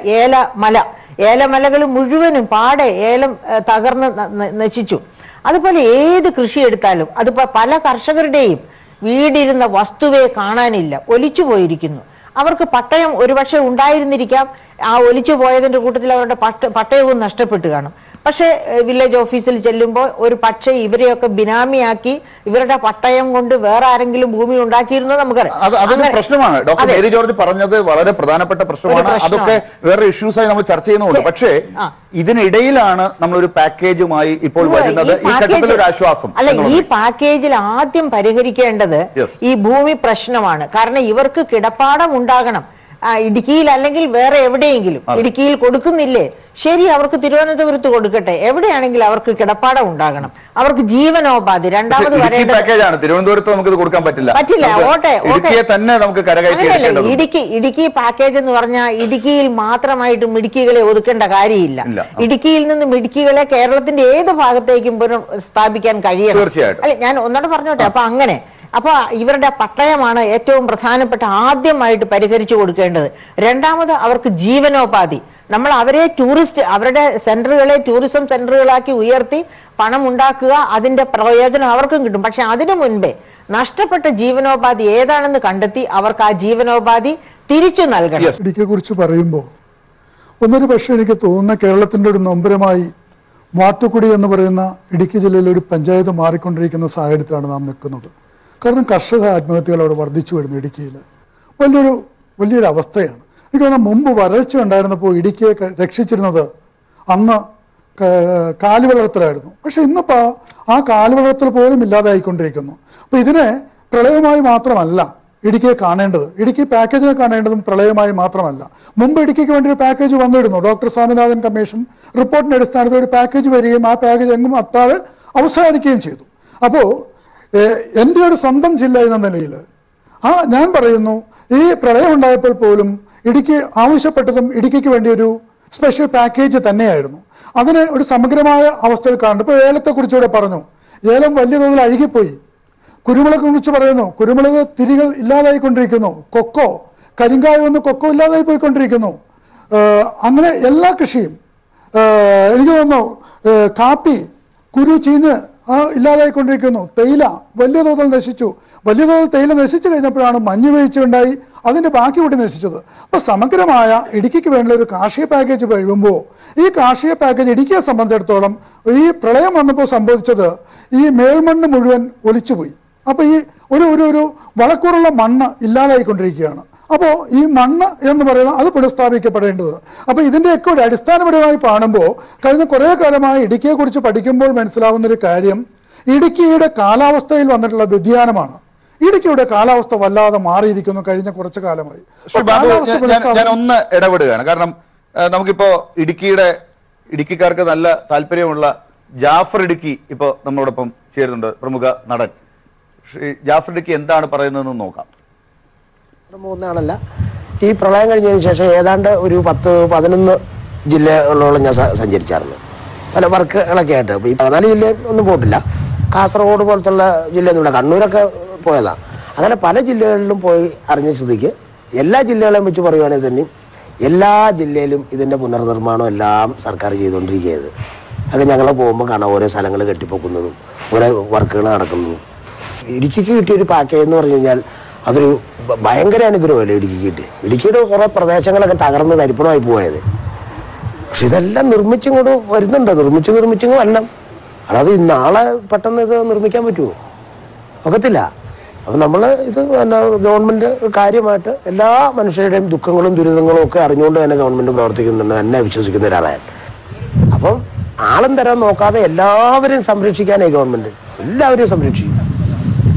ഏലമലകൾ മുഴുവനും പാടെ ഏലം തകർന്ന് നശിച്ചു. അതുപോലെ ഏത് കൃഷി എടുത്താലും അതിപ്പോ പല കർഷകരുടെയും വീടിരുന്ന വസ്തുവെ കാണാനില്ല, ഒലിച്ചു പോയിരിക്കുന്നു. അവർക്ക് പട്ടയം ഒരുപക്ഷെ ഉണ്ടായിരുന്നിരിക്കാം, ആ ഒലിച്ചു പോയതിന്റെ കൂട്ടത്തിൽ അവരുടെ പട്ടയവും നഷ്ടപ്പെട്ടു കാണും. പക്ഷെ വില്ലേജ് ഓഫീസിൽ ചെല്ലുമ്പോൾ ഒരു പക്ഷേ ഇവരെയൊക്കെ ബിനാമിയാക്കി ഇവരുടെ പട്ടയം കൊണ്ട് വേറെ ആരെങ്കിലും ഭൂമി ഉണ്ടാക്കിയിരുന്നോ നമുക്കറിയാം. അതൊരു പ്രശ്നമാണ്. ഡോക്ടർ മേരി ജോർജ് പറഞ്ഞത് വളരെ പ്രധാനപ്പെട്ട പ്രശ്നമാണ്. അതൊക്കെ വേറെ ഇഷ്യൂസായി നമ്മൾ ചർച്ച ചെയ്യുന്നുണ്ട്. പക്ഷേ ഇതിനിടയിലാണ് നമ്മളൊരു പാക്കേജുമായി ഇപ്പോൾ വരുന്നത്. ഈ ഘട്ടത്തിൽ ഒരു ആശ്വാസം അല്ല, ഈ പാക്കേജിൽ ആദ്യം പരിഹരിക്കേണ്ടത് ഈ ഭൂമി പ്രശ്നമാണ്. കാരണം ഇവർക്ക് കിടപ്പാടം ഉണ്ടാകണം. ഇടുക്കിയിൽ അല്ലെങ്കിൽ വേറെ എവിടെയെങ്കിലും, ഇടുക്കിയിൽ കൊടുക്കുന്നില്ലേ, ശരി, അവർക്ക് തിരുവനന്തപുരത്ത് കൊടുക്കട്ടെ, എവിടെയാണെങ്കിലും അവർക്ക് കിടപ്പാടം ഉണ്ടാകണം, അവർക്ക് ജീവനോപാധി. രണ്ടാമത് തിരുവനന്തപുരത്ത് നമുക്ക് കൊടുക്കാൻ പറ്റില്ല. ഇടുക്കി പാക്കേജ് എന്ന് പറഞ്ഞാൽ ഇടുക്കിയിൽ മാത്രമായിട്ട് മിടുക്കികളെ ഒതുക്കേണ്ട കാര്യമില്ല. ഇടുക്കിയിൽ നിന്ന് മിടുക്കികളെ കേരളത്തിന്റെ ഏത് ഭാഗത്തേക്കും പുനഃസ്ഥാപിക്കാൻ കഴിയണം. അല്ലെ, ഞാൻ ഒന്നോടെ പറഞ്ഞോട്ടെ. അപ്പൊ ഇവരുടെ പട്ടയമാണ് ഏറ്റവും പ്രധാനപ്പെട്ട ആദ്യമായിട്ട് പരിഹരിച്ചു കൊടുക്കേണ്ടത്. രണ്ടാമത് അവർക്ക് ജീവനോപാധി. നമ്മൾ അവരുടെ സെന്ററുകളെ ടൂറിസം സെന്ററുകളാക്കി ഉയർത്തി പണം ഉണ്ടാക്കുക, അതിന്റെ പ്രയോജനം അവർക്കും കിട്ടും. പക്ഷെ അതിനു മുൻപേ നഷ്ടപ്പെട്ട ജീവനോപാധി ഏതാണെന്ന് കണ്ടെത്തി അവർക്ക് ആ ജീവനോപാധി തിരിച്ചു നൽകണം. ഇടുക്കിയെ കുറിച്ച് പറയുമ്പോൾ ഒന്നൊരു പക്ഷേ എനിക്ക് തോന്നുന്ന കേരളത്തിന്റെ ഒരു നൊമ്പരമായി മാത്തുക്കുടി എന്ന് പറയുന്ന ഇടുക്കി ജില്ലയിലെ ഒരു പഞ്ചായത്ത് മാറിക്കൊണ്ടിരിക്കുന്ന സാഹചര്യത്തിലാണ് നാം നിൽക്കുന്നത്. കാരണം കർഷക ആത്മഹത്യകൾ അവിടെ വർദ്ധിച്ചു വരുന്നു. ഇടുക്കിയിൽ വലിയൊരു അവസ്ഥയാണ്. എനിക്ക് തോന്നുന്നു മുമ്പ് വരൾച്ച ഉണ്ടായിരുന്നപ്പോൾ ഇടുക്കിയെ രക്ഷിച്ചിരുന്നത് അന്ന് കാലിവളർത്തലായിരുന്നു. പക്ഷെ ഇന്നിപ്പോൾ ആ കാലിവളർത്തൽ പോലും ഇല്ലാതായിക്കൊണ്ടിരിക്കുന്നു. അപ്പോൾ ഇതിനെ പ്രളയമായി മാത്രമല്ല ഇടുക്കിയെ കാണേണ്ടത്, ഇടുക്കി പാക്കേജിനെ കാണേണ്ടതും പ്രളയമായി മാത്രമല്ല. മുമ്പ് ഇടുക്കിക്ക് വേണ്ടി ഒരു പാക്കേജ് വന്നിരുന്നു. ഡോക്ടർ സ്വാമിനാഥൻ കമ്മീഷൻ റിപ്പോർട്ടിന്റെ അടിസ്ഥാനത്തിൽ ഒരു പാക്കേജ് വരികയും ആ പാക്കേജ് എങ്ങും എത്താതെ അവസാനിക്കുകയും ചെയ്തു. അപ്പോൾ എൻ്റെ ഒരു സ്വന്തം ജില്ല എന്ന നിലയിൽ ഞാൻ പറയുന്നു, ഈ പ്രളയം ഉണ്ടായപ്പോൾ പോലും ഇടുക്കി ആവശ്യപ്പെട്ടതും ഇടുക്കിക്ക് വേണ്ടി ഒരു സ്പെഷ്യൽ പാക്കേജ് തന്നെയായിരുന്നു. അതിന് ഒരു സമഗ്രമായ അവസ്ഥയിൽ കാണുന്നു. ഇപ്പോൾ ഏലത്തെക്കുറിച്ചുകൂടെ പറഞ്ഞു. ഏലം വലിയ തോതിൽ അഴുകിപ്പോയി. കുരുമുളക് കുറിച്ച് പറയുന്നു, കുരുമുളക് തിരികൾ ഇല്ലാതായിക്കൊണ്ടിരിക്കുന്നു. കൊക്കോ, കരിങ്കായ വന്ന് കൊക്കോ ഇല്ലാതായി പോയിക്കൊണ്ടിരിക്കുന്നു. അങ്ങനെ എല്ലാ കൃഷിയും എനിക്ക് തോന്നുന്നു കാപ്പി കുരു ചീഞ്ഞ് ഇല്ലാതായിക്കൊണ്ടിരിക്കുന്നു. തേയില വലിയ തോതിൽ നശിച്ചു. വലിയ തോതിൽ തേയില നശിച്ചു കഴിഞ്ഞപ്പോഴാണ് മഞ്ഞ് വീഴ്ചയുണ്ടായി അതിൻ്റെ ബാക്കി കൂടി നശിച്ചത്. അപ്പോൾ സമഗ്രമായ ഇടുക്കിക്ക് വേണ്ട ഒരു കാർഷിക പാക്കേജ് വരുമ്പോൾ ഈ കാർഷിക പാക്കേജ് ഇടുക്കിയെ സംബന്ധിച്ചിടത്തോളം ഈ പ്രളയം വന്നപ്പോൾ സംഭവിച്ചത് ഈ മേൽമണ്ണ് മുഴുവൻ ഒലിച്ചുപോയി. അപ്പോൾ ഈ ഒരു വളക്കൂറുള്ള മണ്ണ് ഇല്ലാതായിക്കൊണ്ടിരിക്കുകയാണ്. അപ്പോൾ ഈ മണ്ണ് എന്ന് പറയുന്നത് അത് പുനഃസ്ഥാപിക്കപ്പെടേണ്ടത്. അപ്പോൾ ഇതിൻ്റെയൊക്കെ ഒരു അടിസ്ഥാനപരമായി കാണുമ്പോൾ കഴിഞ്ഞ കുറേ കാലമായി ഇടുക്കിയെക്കുറിച്ച് പഠിക്കുമ്പോൾ മനസ്സിലാവുന്നൊരു കാര്യം ഇടുക്കിയുടെ കാലാവസ്ഥയിൽ വന്നിട്ടുള്ള വ്യതിയാനമാണ്. ഇടുക്കിയുടെ കാലാവസ്ഥ വല്ലാതെ മാറിയിരിക്കുന്നു കഴിഞ്ഞ കുറച്ചു കാലമായി. ഞാൻ ഒന്ന് ഇടപെടുകയാണ്. കാരണം നമുക്കിപ്പോ ഇടുക്കിക്കാർക്ക് നല്ല താല്പര്യമുള്ള ജാഫർ ഇടുക്കി ഇപ്പോൾ നമ്മളോടൊപ്പം ചേരുന്നുണ്ട്, പ്രമുഖ നടൻ. ജാഫർ ഇടുക്കി എന്താണ് പറയുന്നതെന്ന് നോക്കാം. മൂന്നാളല്ല, ഈ പ്രളയം കഴിഞ്ഞതിന് ശേഷം ഏതാണ്ട് ഒരു 10-11 ജില്ലകളിലോളം ഞാൻ സഞ്ചരിച്ചായിരുന്നു, പല വർക്കുകളൊക്കെ ആയിട്ട്. ഈ 14 ജില്ലയിൽ ഒന്നും പോയിട്ടില്ല. കാസർഗോഡ് പോലത്തുള്ള ജില്ലയൊന്നുമില്ല, കണ്ണൂരൊക്കെ പോയതാണ്. അങ്ങനെ പല ജില്ലകളിലും പോയി അറിഞ്ഞ സ്ഥിതിക്ക് എല്ലാ ജില്ലകളെയും വെച്ച് പറയുകയാണെങ്കിൽ തന്നെയും എല്ലാ ജില്ലയിലും ഇതിൻ്റെ പുനർനിർമ്മാണം എല്ലാം സർക്കാർ ചെയ്തുകൊണ്ടിരിക്കുകയത്. അത് ഞങ്ങൾ പോകുമ്പോൾ കാണാം ഓരോ സ്ഥലങ്ങൾ കെട്ടിപ്പൊക്കുന്നതും ഓരോ വർക്കുകൾ നടക്കുന്നതും. ഇടുക്കിക്ക് കിട്ടിയൊരു പാക്കേജ് എന്ന് പറഞ്ഞു കഴിഞ്ഞാൽ അതൊരു ഭയങ്കര അനുഗ്രഹമല്ലേ ഇടുക്കിക്ക് കിട്ടി. ഇടുക്കിയുടെ കുറേ പ്രദേശങ്ങളൊക്കെ തകർന്ന് തരിപ്പണമായി പോയത്. പക്ഷെ ഇതെല്ലാം നിർമ്മിച്ചിങ്ങോട്ട് വരുന്നുണ്ട്, നിർമ്മിച്ചിങ്ങ് വരണം. അല്ലാതെ നാളെ പെട്ടെന്ന് ഇത് നിർമ്മിക്കാൻ പറ്റുമോ? ഒക്കത്തില്ല. അപ്പം നമ്മൾ ഇത് ഗവൺമെൻറ് കാര്യമായിട്ട് എല്ലാ മനുഷ്യരുടെയും ദുഃഖങ്ങളും ദുരിതങ്ങളും ഒക്കെ അറിഞ്ഞുകൊണ്ട് തന്നെ ഗവൺമെൻറ് പ്രവർത്തിക്കുന്നുണ്ട് തന്നെ വിശ്വസിക്കുന്ന ഒരാളാണ്. അപ്പം ആളും തരാൻ നോക്കാതെ എല്ലാവരെയും സംരക്ഷിക്കാനായി ഗവൺമെൻറ് എല്ലാവരെയും സംരക്ഷിക്കും.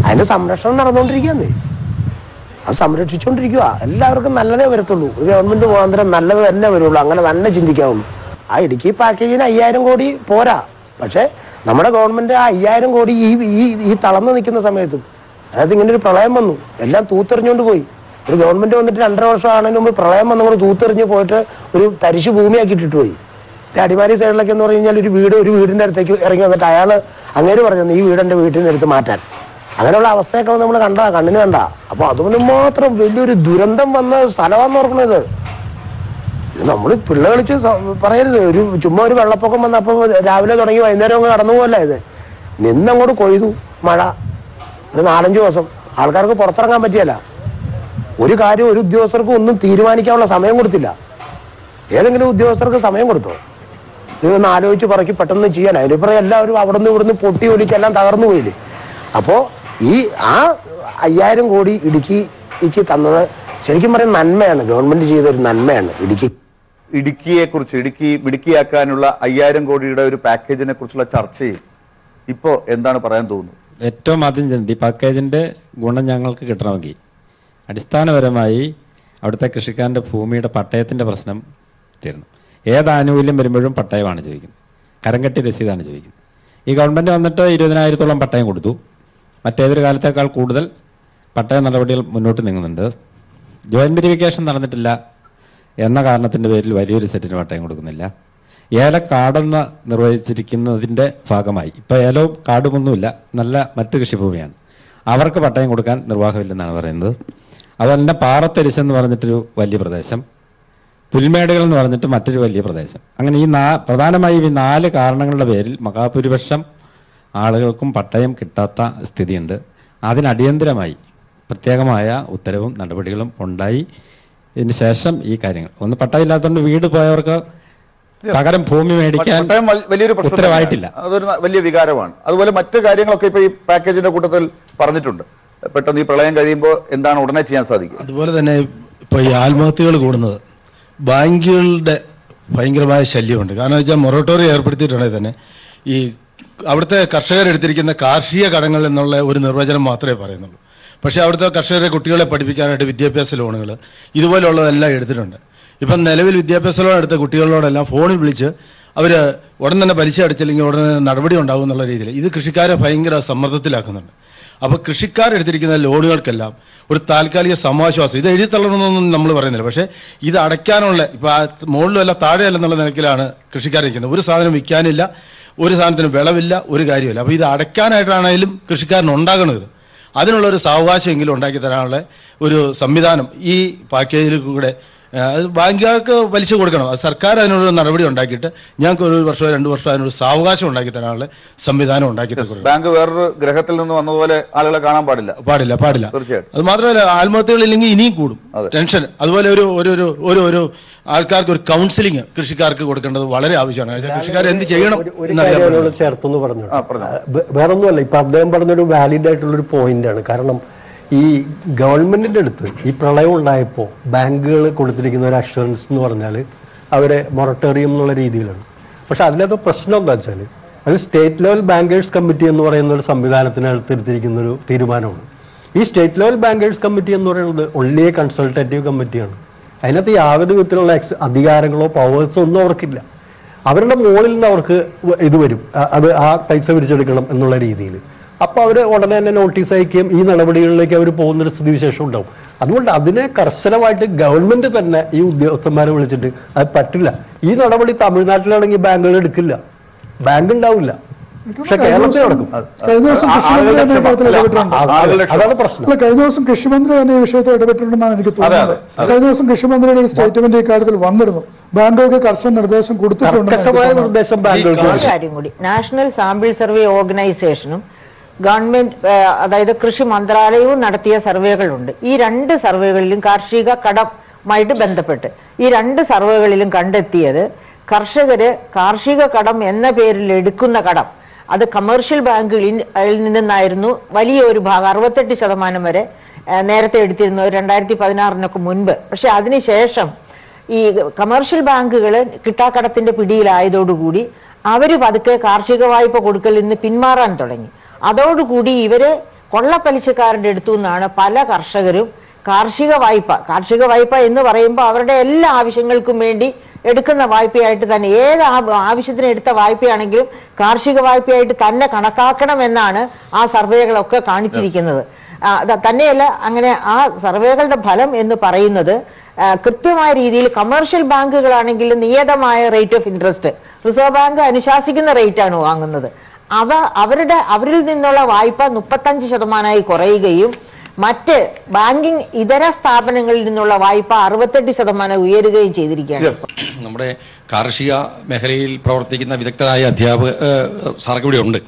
അതിൻ്റെ സംരക്ഷണം നടന്നുകൊണ്ടിരിക്കുകയെന്നേ, അത് സംരക്ഷിച്ചുകൊണ്ടിരിക്കുക. എല്ലാവർക്കും നല്ലതേ വരത്തുള്ളൂ. ഗവൺമെൻറ് മുഖാന്തരം നല്ലത് തന്നെ വരുള്ളൂ, അങ്ങനെ തന്നെ ചിന്തിക്കാവുള്ളൂ. ആ ഇടുക്കി പാക്കേജിന് 5000 കോടി പോരാ. പക്ഷേ നമ്മുടെ ഗവൺമെൻറ് ആ 5000 കോടി ഈ തളർന്ന് നിൽക്കുന്ന സമയത്തും, അതായത് ഇങ്ങനെ ഒരു പ്രളയം വന്നു, എല്ലാം തൂത്തെറിഞ്ഞുകൊണ്ട് പോയി. ഒരു ഗവൺമെൻറ് വന്നിട്ട് 2.5 വർഷം ആണെങ്കിലും മുമ്പ് പ്രളയം വന്നുകൊണ്ട് തൂത്തെറിഞ്ഞ് പോയിട്ട് ഒരു തരിശ് ഭൂമിയാക്കി ഇട്ടിട്ട് പോയി. അടിമാലി സൈഡിലൊക്കെ എന്ന് പറഞ്ഞു കഴിഞ്ഞാൽ ഒരു വീടിൻ്റെ അടുത്തേക്ക് ഇറങ്ങി വന്നിട്ട് അയാൾ അങ്ങേര് പറഞ്ഞു ഈ വീടിൻ്റെ വീട്ടിൽ എടുത്ത് മാറ്റാൻ. അങ്ങനെയുള്ള അവസ്ഥയൊക്കെ നമ്മൾ കണ്ണിന് കണ്ട. അപ്പോൾ അതുകൊണ്ട് മാത്രം വലിയൊരു ദുരന്തം വന്ന സ്ഥലമാണെന്ന് ഓർക്കണത്. ഇത് നമ്മൾ പിള്ള കളിച്ച് പറയരുത്. ചുമ്മാ ഒരു വെള്ളപ്പൊക്കം വന്ന അപ്പോൾ രാവിലെ തുടങ്ങി വൈകുന്നേരം അങ്ങ് കടന്നു പോകല്ല. ഇത് നിന്നങ്ങോട്ട് കൊയ്തു മഴ ഒരു 4-5 ദിവസം ആൾക്കാർക്ക് പുറത്തിറങ്ങാൻ പറ്റിയല്ല. ഒരു കാര്യം ഒരു ഉദ്യോഗസ്ഥർക്ക് ഒന്നും തീരുമാനിക്കാനുള്ള സമയം കൊടുത്തില്ല. ഏതെങ്കിലും ഉദ്യോഗസ്ഥർക്ക് സമയം കൊടുത്തോ? ഇതൊന്ന് ആലോചിച്ച് പറക്കി പെട്ടെന്ന് ചെയ്യാൻ. അതിനിപ്പുറം എല്ലാവരും അവിടെ നിന്ന് ഇവിടുന്ന് പൊട്ടി ഒലിക്കെല്ലാം തകർന്നു പോയില്ലേ. അപ്പോൾ ആ 5000 കോടി ഇടുക്കിക്ക് തന്നത് ശരിക്കും പറയുന്ന നന്മയാണ്. ഗവൺമെന്റ് ചെയ്തൊരു നന്മയാണ് ഇടുക്കിയെക്കുറിച്ച് മിടുക്കിയാക്കാനുള്ള 5000 കോടിയുടെ ഒരു പാക്കേജിനെ കുറിച്ചുള്ള ചർച്ചയിൽ ഇപ്പോൾ എന്താണ് പറയാൻ തോന്നുന്നത്? ഏറ്റവും ആദ്യം ഈ പാക്കേജിൻ്റെ ഗുണം ഞങ്ങൾക്ക് കിട്ടണമെങ്കിൽ അടിസ്ഥാനപരമായി അവിടുത്തെ കൃഷിക്കാരൻ്റെ ഭൂമിയുടെ പട്ടയത്തിൻ്റെ പ്രശ്നം തീരണം. ഏത് ആനുകൂല്യം വരുമ്പോഴും പട്ടയമാണ് ചോദിക്കുന്നത്, കരംകെട്ടി രസീതാണ് ചോദിക്കുന്നത്. ഈ ഗവൺമെൻറ് വന്നിട്ട് 20,000-ഓളം പട്ടയം കൊടുത്തു. മറ്റേതൊരു കാലത്തേക്കാൾ കൂടുതൽ പട്ടയ നടപടികൾ മുന്നോട്ട് നീങ്ങുന്നുണ്ട്. ജോയിൻറ്റ് വെരിഫിക്കേഷൻ നടന്നിട്ടില്ല എന്ന കാരണത്തിൻ്റെ പേരിൽ വലിയൊരു സെറ്റിന് പട്ടയം കൊടുക്കുന്നില്ല. ഏലക്കാടെന്ന് നിർവഹിച്ചിരിക്കുന്നതിൻ്റെ ഭാഗമായി ഇപ്പോൾ ഏലവും കാടുമൊന്നുമില്ല, നല്ല മറ്റ് കൃഷിഭൂമിയാണ്. അവർക്ക് പട്ടയം കൊടുക്കാൻ നിർവാഹമില്ലെന്നാണ് പറയുന്നത്. അതുപോലെ തന്നെ പാറത്തരിശെന്ന് പറഞ്ഞിട്ടൊരു വലിയ പ്രദേശം, പുൽമേടുകൾ എന്ന് പറഞ്ഞിട്ട് മറ്റൊരു വലിയ പ്രദേശം. അങ്ങനെ പ്രധാനമായും ഈ 4 കാരണങ്ങളുടെ പേരിൽ മഹാഭൂരിപക്ഷം ആളുകൾക്കും പട്ടയം കിട്ടാത്ത സ്ഥിതിയുണ്ട്. അതിനടിയന്തരമായി പ്രത്യേകമായ ഉത്തരവും നടപടികളും ഉണ്ടായി. ഇതിന് ശേഷം ഈ കാര്യങ്ങൾ ഒന്ന് പട്ടയമില്ലാത്തതുകൊണ്ട് വീട് പോയവർക്ക് പകരം ഭൂമി മേടിക്കാൻ വലിയൊരു ഉത്തരവായിട്ടില്ല. അതൊരു വലിയ വികാരമാണ്. അതുപോലെ മറ്റു കാര്യങ്ങളൊക്കെ ഇപ്പോൾ ഈ പാക്കേജിന്റെ കൂട്ടത്തിൽ പറഞ്ഞിട്ടുണ്ട്. പെട്ടെന്ന് ഈ പ്രളയം കഴിയുമ്പോൾ എന്താണ് ഉടനെ ചെയ്യാൻ സാധിക്കുക? അതുപോലെ തന്നെ ഇപ്പോൾ ഈ ആത്മഹത്യകൾ കൂടുന്നത് ബാങ്കുകളുടെ ഭയങ്കരമായ ശല്യമുണ്ട്. കാരണം വെച്ചാൽ മൊറട്ടോറിയം ഏർപ്പെടുത്തിയിട്ടുണ്ടെങ്കിൽ തന്നെ ഈ അവിടുത്തെ കർഷകരെടുത്തിരിക്കുന്ന കാർഷിക കടങ്ങൾ എന്നുള്ള ഒരു നിർവചനം മാത്രമേ പറയുന്നുള്ളൂ. പക്ഷേ അവിടുത്തെ കർഷകരെ കുട്ടികളെ പഠിപ്പിക്കാനായിട്ട് വിദ്യാഭ്യാസ ലോണുകൾ ഇതുപോലെയുള്ളതെല്ലാം എടുത്തിട്ടുണ്ട്. ഇപ്പം നിലവിൽ വിദ്യാഭ്യാസ ലോൺ എടുത്ത കുട്ടികളോടെല്ലാം ഫോണിൽ വിളിച്ച് അവർ ഉടൻ തന്നെ പലിശ അടിച്ചില്ലെങ്കിൽ ഉടൻ തന്നെ നടപടി ഉണ്ടാകും എന്നുള്ള രീതിയിൽ ഇത് കൃഷിക്കാരെ ഭയങ്കര സമ്മർദ്ദത്തിലാക്കുന്നുണ്ട്. അപ്പോൾ കൃഷിക്കാരെടുത്തിരിക്കുന്ന ലോണുകൾക്കെല്ലാം ഒരു താൽക്കാലിക സമാശ്വാസം, ഇത് എഴുതി തള്ളണമെന്നൊന്നും നമ്മൾ പറയുന്നില്ല, പക്ഷേ ഇത് അടയ്ക്കാനുള്ള ഇപ്പോൾ മുകളിലല്ല താഴെയല്ല എന്നുള്ള നിലയ്ക്കിലാണ് കൃഷിക്കാരിരിക്കുന്നത്. ഒരു സാധനം വിൽക്കാനില്ല, ഒരു സാധനത്തിന് വിളവില്ല, ഒരു കാര്യമില്ല. അപ്പോൾ ഇത് അടയ്ക്കാനായിട്ടാണെങ്കിലും കൃഷിക്കാരനുണ്ടാകണത് അതിനുള്ളൊരു സാവകാശമെങ്കിലും ഉണ്ടാക്കി തരാനുള്ള ഒരു സംവിധാനം ഈ പാക്കേജിൽ കൂടെ ബാങ്കുകാർക്ക് പലിശ കൊടുക്കണം. അത് സർക്കാർ അതിനൊരു നടപടി ഉണ്ടാക്കിയിട്ട് ഞങ്ങൾക്ക് 1 വർഷമോ 2 വർഷമോ അതിനൊരു സാവകാശം ഉണ്ടാക്കി തരാനുള്ള സംവിധാനം ഉണ്ടാക്കി തരും. ബാങ്ക് വേറൊരു ഗ്രഹത്തിൽ നിന്ന് വന്നതുപോലെ ആളുകളെ കാണാൻ പാടില്ല. തീർച്ചയായിട്ടും. അത് മാത്രമല്ല ആത്മഹത്യകളില്ലെങ്കിൽ ഇനിയും കൂടും ടെൻഷൻ. അതുപോലെ ഒരു ആൾക്കാർക്ക് ഒരു കൗൺസിലിംഗ് കൃഷിക്കാർക്ക് കൊടുക്കേണ്ടത് വളരെ ആവശ്യമാണ്. കൃഷിക്കാർ എന്ത് ചെയ്യണം ചേർത്തെന്ന് പറഞ്ഞു. വേറൊന്നുമല്ല, ഇപ്പൊ അദ്ദേഹം പറഞ്ഞൊരു വാലിഡ് ആയിട്ടുള്ളൊരു പോയിന്റാണ്. കാരണം ഈ ഗവൺമെന്റിന്റെ അടുത്ത് ഈ പ്രളയം ഉണ്ടായപ്പോൾ ബാങ്കുകൾ കൊടുത്തിരിക്കുന്ന ഒരു അഷുറൻസ് എന്ന് പറഞ്ഞാൽ അവരെ മൊറട്ടോറിയം എന്നുള്ള രീതിയിലാണ്. പക്ഷെ അതിനകത്ത് പ്രശ്നം എന്താ വെച്ചാൽ അത് സ്റ്റേറ്റ് ലെവൽ ബാങ്കേഴ്സ് കമ്മിറ്റി എന്ന് പറയുന്ന ഒരു സംവിധാനത്തിനകത്ത് എടുത്തിരിക്കുന്ന ഒരു തീരുമാനമാണ്. ഈ സ്റ്റേറ്റ് ലെവൽ ബാങ്കേഴ്സ് കമ്മിറ്റി എന്ന് പറയുന്നത് ഒൺലി എ കൺസൾട്ടേറ്റീവ് കമ്മിറ്റിയാണ്. അതിനകത്ത് യാതൊരു വിധത്തിലുള്ള അധികാരങ്ങളോ പവേഴ്സോ ഒന്നും അവർക്കില്ല. അവരുടെ മുകളിൽ നിന്ന് അവർക്ക് ഇത് വരും, അത് ആ പൈസ പിരിച്ചെടുക്കണം എന്നുള്ള രീതിയിൽ. അപ്പോൾ അവർ ഉടനെ തന്നെ നോട്ടീസ് അയക്കുകയും ഈ നടപടികളിലേക്ക് അവർ പോകുന്നൊരു സ്ഥിതിവിശേഷം ഉണ്ടാവും. അതുകൊണ്ട് അതിനെ കർശനമായിട്ട് ഗവൺമെന്റ് തന്നെ ഈ ഉദ്യോഗസ്ഥന്മാരെ വിളിച്ചിട്ട് അത് പറ്റില്ല. ഈ നടപടി തമിഴ്നാട്ടിലാണെങ്കിൽ ബാങ്കുകൾ എടുക്കില്ല, ബാങ്ക് ഉണ്ടാവില്ല. പക്ഷെ കേരളത്തിൽ നടക്കും. കഴിഞ്ഞ ദിവസം അതാണ് പ്രശ്നം. കഴിഞ്ഞ ദിവസം കൃഷിമന്ത്രി തന്നെ ഈ വിഷയത്തിൽ ഇടപെട്ടിട്ടുണ്ടെന്നാണ് എനിക്ക് തോന്നുന്നത്. കഴിഞ്ഞ ദിവസം കൃഷിമന്ത്രിയുടെ ഒരു സ്റ്റേറ്റ്മെന്റ് ഈ കാര്യത്തിൽ വന്നിരുന്നു. ബാങ്കുകൾക്ക് കർശന നിർദ്ദേശം കൊടുത്തിട്ടുണ്ട്. നാഷണൽ സാമ്പിൾ സർവേ ഓർഗനൈസേഷനും ഗവൺമെന്റ് അതായത് കൃഷി മന്ത്രാലയവും നടത്തിയ സർവേകളുണ്ട്. ഈ 2 സർവേകളിലും കാർഷിക കടമായിട്ട് ബന്ധപ്പെട്ട് ഈ 2 സർവേകളിലും കണ്ടെത്തിയത് കർഷകര് കാർഷിക കടം എന്ന പേരിൽ എടുക്കുന്ന കടം അത് കമേഴ്ഷ്യൽ ബാങ്കുകളിൽ നിന്നായിരുന്നു വലിയ ഒരു ഭാഗം 68% വരെ നേരത്തെ എടുത്തിരുന്നത് 2016 മുൻപ്. പക്ഷെ അതിനുശേഷം ഈ കമേഴ്ഷ്യൽ ബാങ്കുകൾ കിട്ടാക്കടത്തിന്റെ പിടിയിലായതോടുകൂടി അവര് പതുക്കെ കാർഷിക വായ്പ കൊടുക്കലിൽ നിന്ന് പിന്മാറാൻ തുടങ്ങി. അതോടുകൂടി ഇവര് കൊള്ളപ്പലിശക്കാരുടെ അടുത്തു നിന്നാണ് പല കർഷകരും കാർഷിക വായ്പ എന്ന് പറയുമ്പോൾ അവരുടെ എല്ലാ ആവശ്യങ്ങൾക്കും വേണ്ടി എടുക്കുന്ന വായ്പയായിട്ട് തന്നെ, ഏത് ആവശ്യത്തിന് എടുത്ത വായ്പയാണെങ്കിലും കാർഷിക വായ്പയായിട്ട് തന്നെ കണക്കാക്കണമെന്നാണ് ആ സർവേകളൊക്കെ കാണിച്ചിരിക്കുന്നത്. തന്നെയല്ല, അങ്ങനെ ആ സർവേകളുടെ ഫലം എന്ന് പറയുന്നത് കൃത്യമായ രീതിയിൽ കമേഴ്ഷ്യൽ ബാങ്കുകളാണെങ്കിൽ നിയതമായ rate of interest reserve bank അനുശാസിക്കുന്ന റേറ്റാണ് വാങ്ങുന്നത്. അവരിൽ നിന്നുള്ള വായ്പ 35% കുറയുകയും മറ്റ് ബാങ്കിങ് ഇതര സ്ഥാപനങ്ങളിൽ നിന്നുള്ള വായ്പ 68% ഉയരുകയും ചെയ്തിരിക്കുകയാണ്. നമ്മുടെ കാർഷിക മേഖലയിൽ പ്രവർത്തിക്കുന്ന വിദഗ്ധരായ സാർക്ക് ഇവിടെ ഉണ്ട്.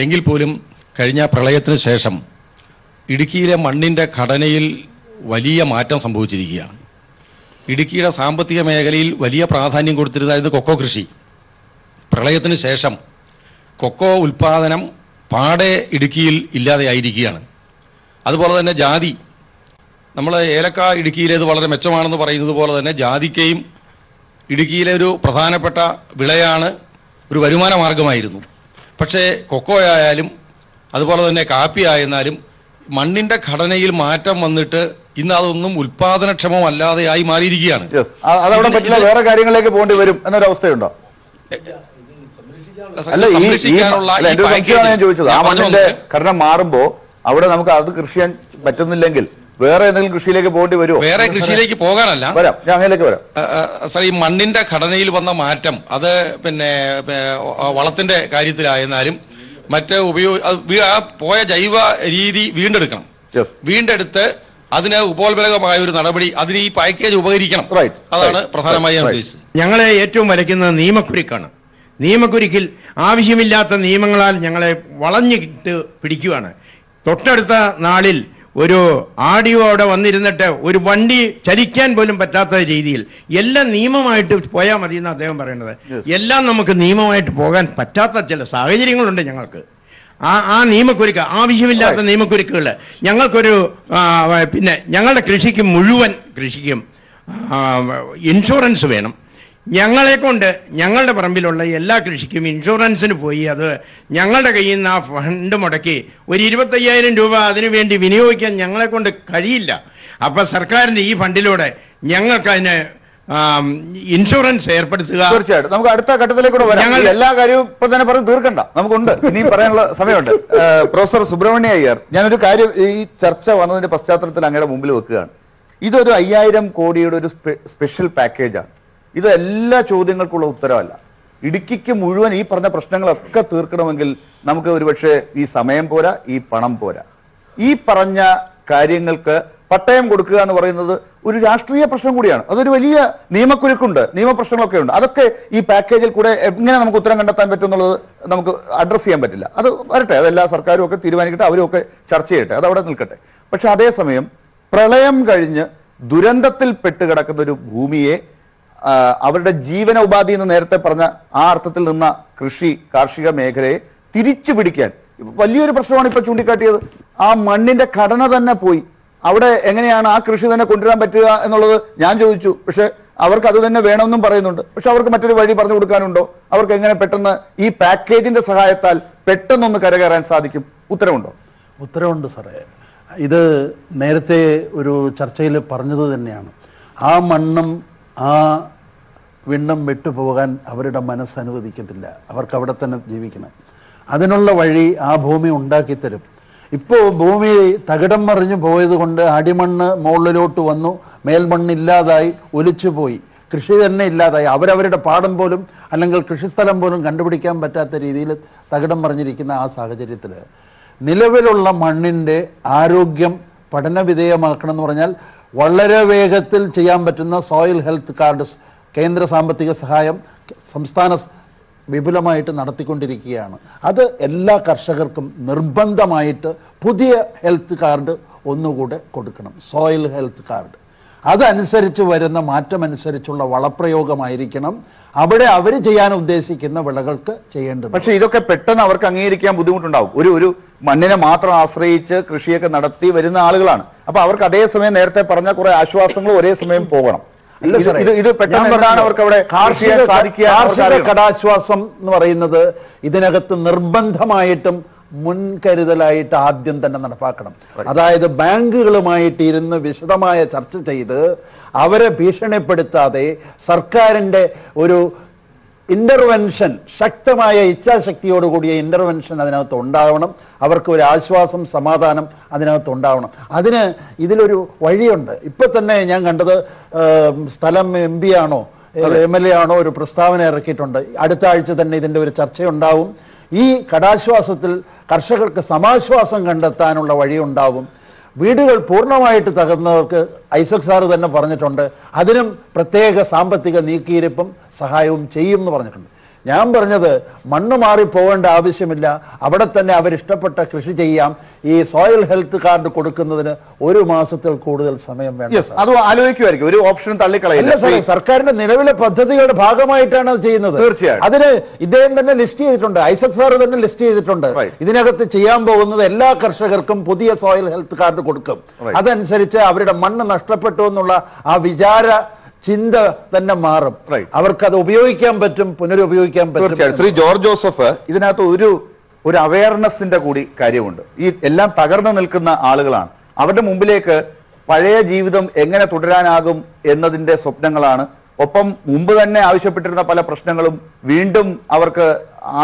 എങ്കിൽ പോലും കഴിഞ്ഞ പ്രളയത്തിന് ശേഷം ഇടുക്കിയിലെ മണ്ണിൻ്റെ ഘടനയിൽ വലിയ മാറ്റം സംഭവിച്ചിരിക്കുകയാണ്. ഇടുക്കിയുടെ സാമ്പത്തിക മേഖലയിൽ വലിയ പ്രാധാന്യം കൊടുത്തിരുന്നത് കൊക്കോ കൃഷി. പ്രളയത്തിന് ശേഷം കൊക്കോ ഉൽപ്പാദനം പാടെ ഇടുക്കിയിൽ ഇല്ലാതെയായിരിക്കുകയാണ്. അതുപോലെ തന്നെ ജാതി, നമ്മൾ ഏലക്ക ഇടുക്കിയിലേത് വളരെ മെച്ചമാണെന്ന് പറയുന്നത് പോലെ തന്നെ ജാതിക്കയും ഇടുക്കിയിലെ ഒരു പ്രധാനപ്പെട്ട വിളയാണ്, ഒരു വരുമാന മാർഗമായിരുന്നു. പക്ഷേ കൊക്കോ ആയാലും അതുപോലെ തന്നെ കാപ്പി ആയിരുന്നാലും മണ്ണിൻ്റെ ഘടനയിൽ മാറ്റം വന്നിട്ട് ഇന്ന് അതൊന്നും ഉൽപാദനക്ഷമമല്ലാതെയായി മാറിയിരിക്കുകയാണ്. വേറെ കാര്യങ്ങളിലേക്ക് പോകേണ്ടി വരും എന്നൊരവസ്ഥയുണ്ടോ? ചോദിച്ചത് ആ മണ്ണിന്റെ ഘടന മാറുമ്പോ അവിടെ നമുക്ക് അത് കൃഷി ചെയ്യാൻ പറ്റുന്നില്ലെങ്കിൽ വേറെ എന്തെങ്കിലും കൃഷിയിലേക്ക് പോകേണ്ടി വരുമോ? വേറെ കൃഷിയിലേക്ക് പോകാനല്ല, ഞാൻ അങ്ങനെയൊക്കെ വരാം സാർ. ഈ മണ്ണിന്റെ ഘടനയിൽ വന്ന മാറ്റം അത് പിന്നെ വളത്തിന്റെ കാര്യത്തിലായിരുന്നാലും മറ്റ് ആ പോയ ജൈവ രീതി വീണ്ടെടുക്കണം. വീണ്ടെടുത്ത് അതിന് ഉപോത്ബലകമായ ഒരു നടപടി, അതിന് ഈ പാക്കേജ് ഉപകരിക്കണം. അതാണ് പ്രധാനമായി ഞാൻ ഉദ്ദേശിച്ചത്. ഞങ്ങളെ ഏറ്റവും വലയ്ക്കുന്നത് നിയമക്കുരുക്കാണ്. നിയമക്കുരുക്കിൽ ആവശ്യമില്ലാത്ത നിയമങ്ങളാൽ ഞങ്ങളെ വളഞ്ഞിട്ട് പിടിക്കുകയാണ്. തൊട്ടടുത്ത നാളിൽ ഒരു ആഡിയോ അവിടെ വന്നിരുന്നിട്ട് ഒരു വണ്ടി ചലിക്കാൻ പോലും പറ്റാത്ത രീതിയിൽ എല്ലാം നിയമമായിട്ട് പോയാൽ മതി എന്ന് അദ്ദേഹം പറയുന്നത്. എല്ലാം നമുക്ക് നിയമമായിട്ട് പോകാൻ പറ്റാത്ത ചില സാഹചര്യങ്ങളുണ്ട് ഞങ്ങൾക്ക്. ആ നിയമക്കുരുക്ക്, ആവശ്യമില്ലാത്ത നിയമക്കുരുക്കുകൾ ഞങ്ങൾക്കൊരു പിന്നെ ഞങ്ങളുടെ കൃഷിക്കും മുഴുവൻ കൃഷിക്കും ഇൻഷുറൻസ് വേണം. ഞങ്ങളെ കൊണ്ട് ഞങ്ങളുടെ പറമ്പിലുള്ള എല്ലാ കൃഷിക്കും ഇൻഷുറൻസിന് പോയി അത് ഞങ്ങളുടെ കയ്യിൽ നിന്ന് ആ ഫണ്ട് മുടക്കി ഒരു 25,000 രൂപ അതിനു വേണ്ടി വിനിയോഗിക്കാൻ ഞങ്ങളെ കൊണ്ട് കഴിയില്ല. അപ്പം സർക്കാരിൻ്റെ ഈ ഫണ്ടിലൂടെ ഞങ്ങൾക്ക് അതിന് ഇൻഷുറൻസ് ഏർപ്പെടുത്തുക. തീർച്ചയായിട്ടും നമുക്ക് അടുത്ത ഘട്ടത്തിലേക്ക് വരാം. എല്ലാ കാര്യവും ഇപ്പൊ തന്നെ പറഞ്ഞ് തീർക്കണ്ട, നമുക്കുണ്ട് ഇനിയും പറയാനുള്ള സമയമുണ്ട്. പ്രൊഫസർ സുബ്രഹ്മണ്യ അയ്യർ, ഞാനൊരു കാര്യം ഈ ചർച്ച വന്നതിന്റെ പശ്ചാത്തലത്തിൽ അങ്ങയുടെ മുമ്പിൽ വെക്കുകയാണ്. ഇതൊരു 5000 കോടിയുടെ ഒരു സ്പെഷ്യൽ പാക്കേജാണ്. ഇത് എല്ലാ ചോദ്യങ്ങൾക്കുള്ള ഉത്തരവല്ല. ഇടുക്കിക്ക് മുഴുവൻ ഈ പറഞ്ഞ പ്രശ്നങ്ങളൊക്കെ തീർക്കണമെങ്കിൽ നമുക്ക് ഒരുപക്ഷെ ഈ സമയം പോരാ, ഈ പണം പോരാ. ഈ പറഞ്ഞ കാര്യങ്ങൾക്ക് പട്ടയം കൊടുക്കുക എന്ന് പറയുന്നത് ഒരു രാഷ്ട്രീയ പ്രശ്നം കൂടിയാണ്. അതൊരു വലിയ നിയമക്കുരുക്കുണ്ട്, നിയമപ്രശ്നങ്ങളൊക്കെ ഉണ്ട്. അതൊക്കെ ഈ പാക്കേജിൽ കൂടെ എങ്ങനെ നമുക്ക് ഉത്തരം കണ്ടെത്താൻ പറ്റും എന്നുള്ളത് നമുക്ക് അഡ്രസ്സ് ചെയ്യാൻ പറ്റില്ല. അത് വരട്ടെ, അതെല്ലാ സർക്കാരും ഒക്കെ തീരുമാനിക്കട്ടെ, അവരും ഒക്കെ ചർച്ച ചെയ്യട്ടെ, അത് അവിടെ നിൽക്കട്ടെ. പക്ഷെ അതേസമയം പ്രളയം കഴിഞ്ഞ് ദുരന്തത്തിൽ പെട്ടുകിടക്കുന്ന ഒരു ഭൂമിയെ അവരുടെ ജീവനോപാധി എന്ന് നേരത്തെ പറഞ്ഞ ആ അർത്ഥത്തിൽ നിന്ന കാർഷിക മേഖലയെ തിരിച്ചു പിടിക്കാൻ വലിയൊരു പ്രശ്നമാണ് ഇപ്പൊ ചൂണ്ടിക്കാട്ടിയത്. ആ മണ്ണിന്റെ ഘടന തന്നെ പോയി. അവിടെ എങ്ങനെയാണ് ആ കൃഷി തന്നെ കൊണ്ടുവരാൻ പറ്റുക എന്നുള്ളത് ഞാൻ ചോദിച്ചു. പക്ഷെ അവർക്ക് അത് തന്നെ വേണമെന്നും പറയുന്നുണ്ട്. പക്ഷെ അവർക്ക് മറ്റൊരു വഴി പറഞ്ഞു കൊടുക്കാനുണ്ടോ? അവർക്ക് എങ്ങനെ പെട്ടെന്ന് ഈ പാക്കേജിന്റെ സഹായത്താൽ പെട്ടെന്നൊന്ന് കരകയറാൻ സാധിക്കും? ഉത്തരവുണ്ടോ? ഉത്തരവുണ്ട് സാറേ. ഇത് നേരത്തെ ഒരു ചർച്ചയിൽ പറഞ്ഞത് തന്നെയാണ്. ആ മണ്ണും ആ വിണ്ണും വിട്ടുപോകാൻ അവരുടെ മനസ്സ് അനുവദിക്കത്തില്ല. അവർക്ക് അവിടെ തന്നെ ജീവിക്കണം. അതിനുള്ള വഴി ആ ഭൂമി ഉണ്ടാക്കിത്തരും. ഇപ്പോൾ ഭൂമി തകിടം മറിഞ്ഞു പോയത് കൊണ്ട് അടിമണ്ണ് മുകളിലോട്ട് വന്നു, മേൽമണ്ണില്ലാതായി ഒലിച്ചുപോയി, കൃഷി തന്നെ ഇല്ലാതായി. അവരവരുടെ പാടം പോലും അല്ലെങ്കിൽ കൃഷിസ്ഥലം പോലും കണ്ടുപിടിക്കാൻ പറ്റാത്ത രീതിയിൽ തകിടം മറിഞ്ഞിരിക്കുന്ന ആ സാഹചര്യത്തിൽ നിലവിലുള്ള മണ്ണിൻ്റെ ആരോഗ്യം പഠനവിധേയമാക്കണം എന്ന് പറഞ്ഞാൽ വളരെ വേഗത്തിൽ ചെയ്യാൻ പറ്റുന്ന സോയിൽ ഹെൽത്ത് കാർഡ് കേന്ദ്ര സാമ്പത്തിക സഹായം സംസ്ഥാന വിപുലമായിട്ട് നടത്തിക്കൊണ്ടിരിക്കുകയാണ്. അത് എല്ലാ കർഷകർക്കും നിർബന്ധമായിട്ട് പുതിയ ഹെൽത്ത് കാർഡ് ഒന്നുകൂടെ കൊടുക്കണം, സോയിൽ ഹെൽത്ത് കാർഡ്. അതനുസരിച്ച് വരുന്ന മാറ്റമനുസരിച്ചുള്ള വളപ്രയോഗമായിരിക്കണം അവിടെ അവർ ചെയ്യാൻ ഉദ്ദേശിക്കുന്ന വിളകൾക്ക് ചെയ്യേണ്ടത്. പക്ഷേ ഇതൊക്കെ പെട്ടെന്ന് അവർക്ക് അംഗീകരിക്കാൻ ബുദ്ധിമുട്ടുണ്ടാവും. ഒരു മണ്ണിനെ മാത്രം ആശ്രയിച്ച് കൃഷിയൊക്കെ നടത്തി വരുന്ന ആളുകളാണ്. അപ്പൊ അവർക്ക് അതേസമയം നേരത്തെ പറഞ്ഞ കുറെ ആശ്വാസങ്ങൾ ഒരേ സമയം പോകണം. ഇത് പെട്ടെന്ന് അവർക്ക് അവിടെ കാർഷിക കടാശ്വാസം എന്ന് പറയുന്നത് ഇതിനകത്ത് നിർബന്ധമായിട്ടും മുൻകരുതലായിട്ട് ആദ്യം തന്നെ നടപ്പാക്കണം. അതായത് ബാങ്കുകളുമായിട്ട് ഇരുന്ന് വിശദമായ ചർച്ച ചെയ്ത് അവരെ ഭീഷണിപ്പെടുത്താതെ സർക്കാരിൻ്റെ ഒരു ഇൻ്റർവെൻഷൻ, ശക്തമായ ഇച്ഛാശക്തിയോടുകൂടിയ ഇൻ്റർവെൻഷൻ അതിനകത്ത് ഉണ്ടാവണം. അവർക്ക് ഒരു ആശ്വാസം, സമാധാനം അതിനകത്ത് ഉണ്ടാവണം. അതിന് ഇതിലൊരു വഴിയുണ്ട്. ഇപ്പം തന്നെ ഞാൻ കണ്ടത് സ്ഥലം MP ആണോ MLA ആണോ ഒരു പ്രസ്താവന ഇറക്കിയിട്ടുണ്ട്. അടുത്ത ആഴ്ച തന്നെ ഇതിൻ്റെ ഒരു ചർച്ചയുണ്ടാവും. ഈ കടാശ്വാസത്തിൽ കർഷകർക്ക് സമാശ്വാസം കണ്ടെത്താനുള്ള വഴിയുണ്ടാവും. വീടുകൾ പൂർണ്ണമായിട്ട് തകർന്നവർക്ക് ഐസക് സാറ് തന്നെ പറഞ്ഞിട്ടുണ്ട്, അതിനും പ്രത്യേക സാമ്പത്തിക നീക്കിയിരിപ്പും സഹായവും ചെയ്യും എന്ന് പറഞ്ഞിട്ടുണ്ട്. ഞാൻ പറഞ്ഞത് മണ്ണ് മാറി പോകേണ്ട ആവശ്യമില്ല, അവിടെ തന്നെ അവരിഷ്ടപ്പെട്ട കൃഷി ചെയ്യാം. ഈ സോയിൽ ഹെൽത്ത് കാർഡ് കൊടുക്കുന്നതിന് 1 മാസത്തിൽ കൂടുതൽ സമയം വേണം. അത് ആലോചിക്കുമായിരിക്കും, ഒരു ഓപ്ഷൻ തള്ളിക്കളയില്ല. സർക്കാരിന്റെ നിലവിലെ പദ്ധതികളുടെ ഭാഗമായിട്ടാണ് അത് ചെയ്യുന്നത്. തീർച്ചയായും അതിന് ഇദ്ദേഹം തന്നെ ലിസ്റ്റ് ചെയ്തിട്ടുണ്ട്, ഐസക് സാർ തന്നെ ലിസ്റ്റ് ചെയ്തിട്ടുണ്ട്. ഇതിനകത്ത് ചെയ്യാൻ പോകുന്നത് എല്ലാ കർഷകർക്കും പുതിയ സോയിൽ ഹെൽത്ത് കാർഡ് കൊടുക്കും. അതനുസരിച്ച് അവരുടെ മണ്ണ് നഷ്ടപ്പെട്ടു എന്നുള്ള ആ ചിന്ത തന്നെ മാറും. അവർക്കത് ഉപയോഗിക്കാൻ പറ്റും, പുനരുപയോഗിക്കാൻ പറ്റും. ശ്രീ ജോർജ് ജോസഫ്, ഇതിനകത്ത് ഒരു അവയർനെസിന്റെ കൂടി കാര്യമുണ്ട്. ഈ എല്ലാം തകർന്നു നിൽക്കുന്ന ആളുകളാണ്. അവരുടെ മുമ്പിലേക്ക് പഴയ ജീവിതം എങ്ങനെ തുടരാനാകും എന്നതിന്റെ സ്വപ്നങ്ങളാണ്. ഒപ്പം മുമ്പ് തന്നെ ആവശ്യപ്പെട്ടിരുന്ന പല പ്രശ്നങ്ങളും വീണ്ടും അവർക്ക്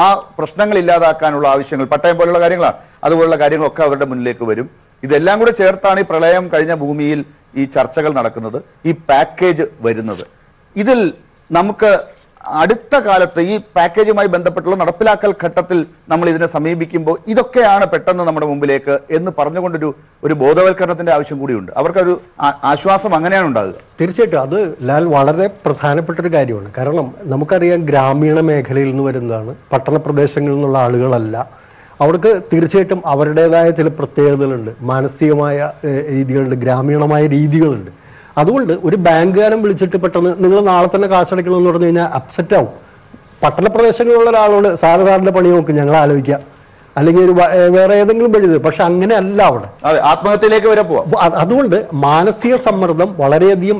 ആ പ്രശ്നങ്ങൾ ഇല്ലാതാക്കാനുള്ള ആവശ്യങ്ങൾ, പട്ടയം പോലുള്ള കാര്യങ്ങളാണ്, അതുപോലുള്ള കാര്യങ്ങളൊക്കെ അവരുടെ മുന്നിലേക്ക് വരും. ഇതെല്ലാം കൂടെ ചേർത്താണ് ഈ പ്രളയം കഴിഞ്ഞ ഭൂമിയിൽ ഈ ചർച്ചകൾ നടക്കുന്നത്, ഈ പാക്കേജ് വരുന്നത്. ഇതിൽ നമുക്ക് അടുത്ത കാലത്ത് ഈ പാക്കേജുമായി ബന്ധപ്പെട്ടുള്ള നടപ്പിലാക്കൽ ഘട്ടത്തിൽ നമ്മൾ ഇതിനെ സമീപിക്കുമ്പോൾ ഇതൊക്കെയാണ് പെട്ടെന്ന് നമ്മുടെ മുമ്പിലേക്ക് എന്ന് പറഞ്ഞുകൊണ്ടൊരു ബോധവൽക്കരണത്തിന്റെ ആവശ്യം കൂടിയുണ്ട്. അവർക്കൊരു ആശ്വാസം അങ്ങനെയാണ് ഉണ്ടാകുക. തീർച്ചയായിട്ടും അത് ലാൽ വളരെ പ്രധാനപ്പെട്ടൊരു കാര്യമാണ്. കാരണം നമുക്കറിയാം ഗ്രാമീണ മേഖലയിൽ നിന്ന് വരുന്നതാണ്, പട്ടണ പ്രദേശങ്ങളിൽ നിന്നുള്ള ആളുകളല്ല. അവർക്ക് തീർച്ചയായിട്ടും അവരുടേതായ ചില പ്രത്യേകതകളുണ്ട്, മാനസികമായ രീതികളുണ്ട്, ഗ്രാമീണമായ രീതികളുണ്ട്. അതുകൊണ്ട് ഒരു ബാങ്കുകാരൻ വിളിച്ചിട്ട് പെട്ടെന്ന് നിങ്ങൾ നാളെ തന്നെ കാശടയ്ക്കണമെന്ന് പറഞ്ഞു കഴിഞ്ഞാൽ അപ്സെറ്റ് ആവും. പട്ടണ പ്രദേശങ്ങളിലുള്ള ഒരാളോട് സാറിൻ്റെ പണി നോക്ക് ഞങ്ങൾ ആലോചിക്കാം, അല്ലെങ്കിൽ ഒരു വേറെ ഏതെങ്കിലും വഴി. പക്ഷെ അങ്ങനെയല്ല അവിടെ. ആത്മഹത്യയിലേക്ക് വരെ പോവാം. അതുകൊണ്ട് മാനസിക സമ്മർദ്ദം വളരെയധികം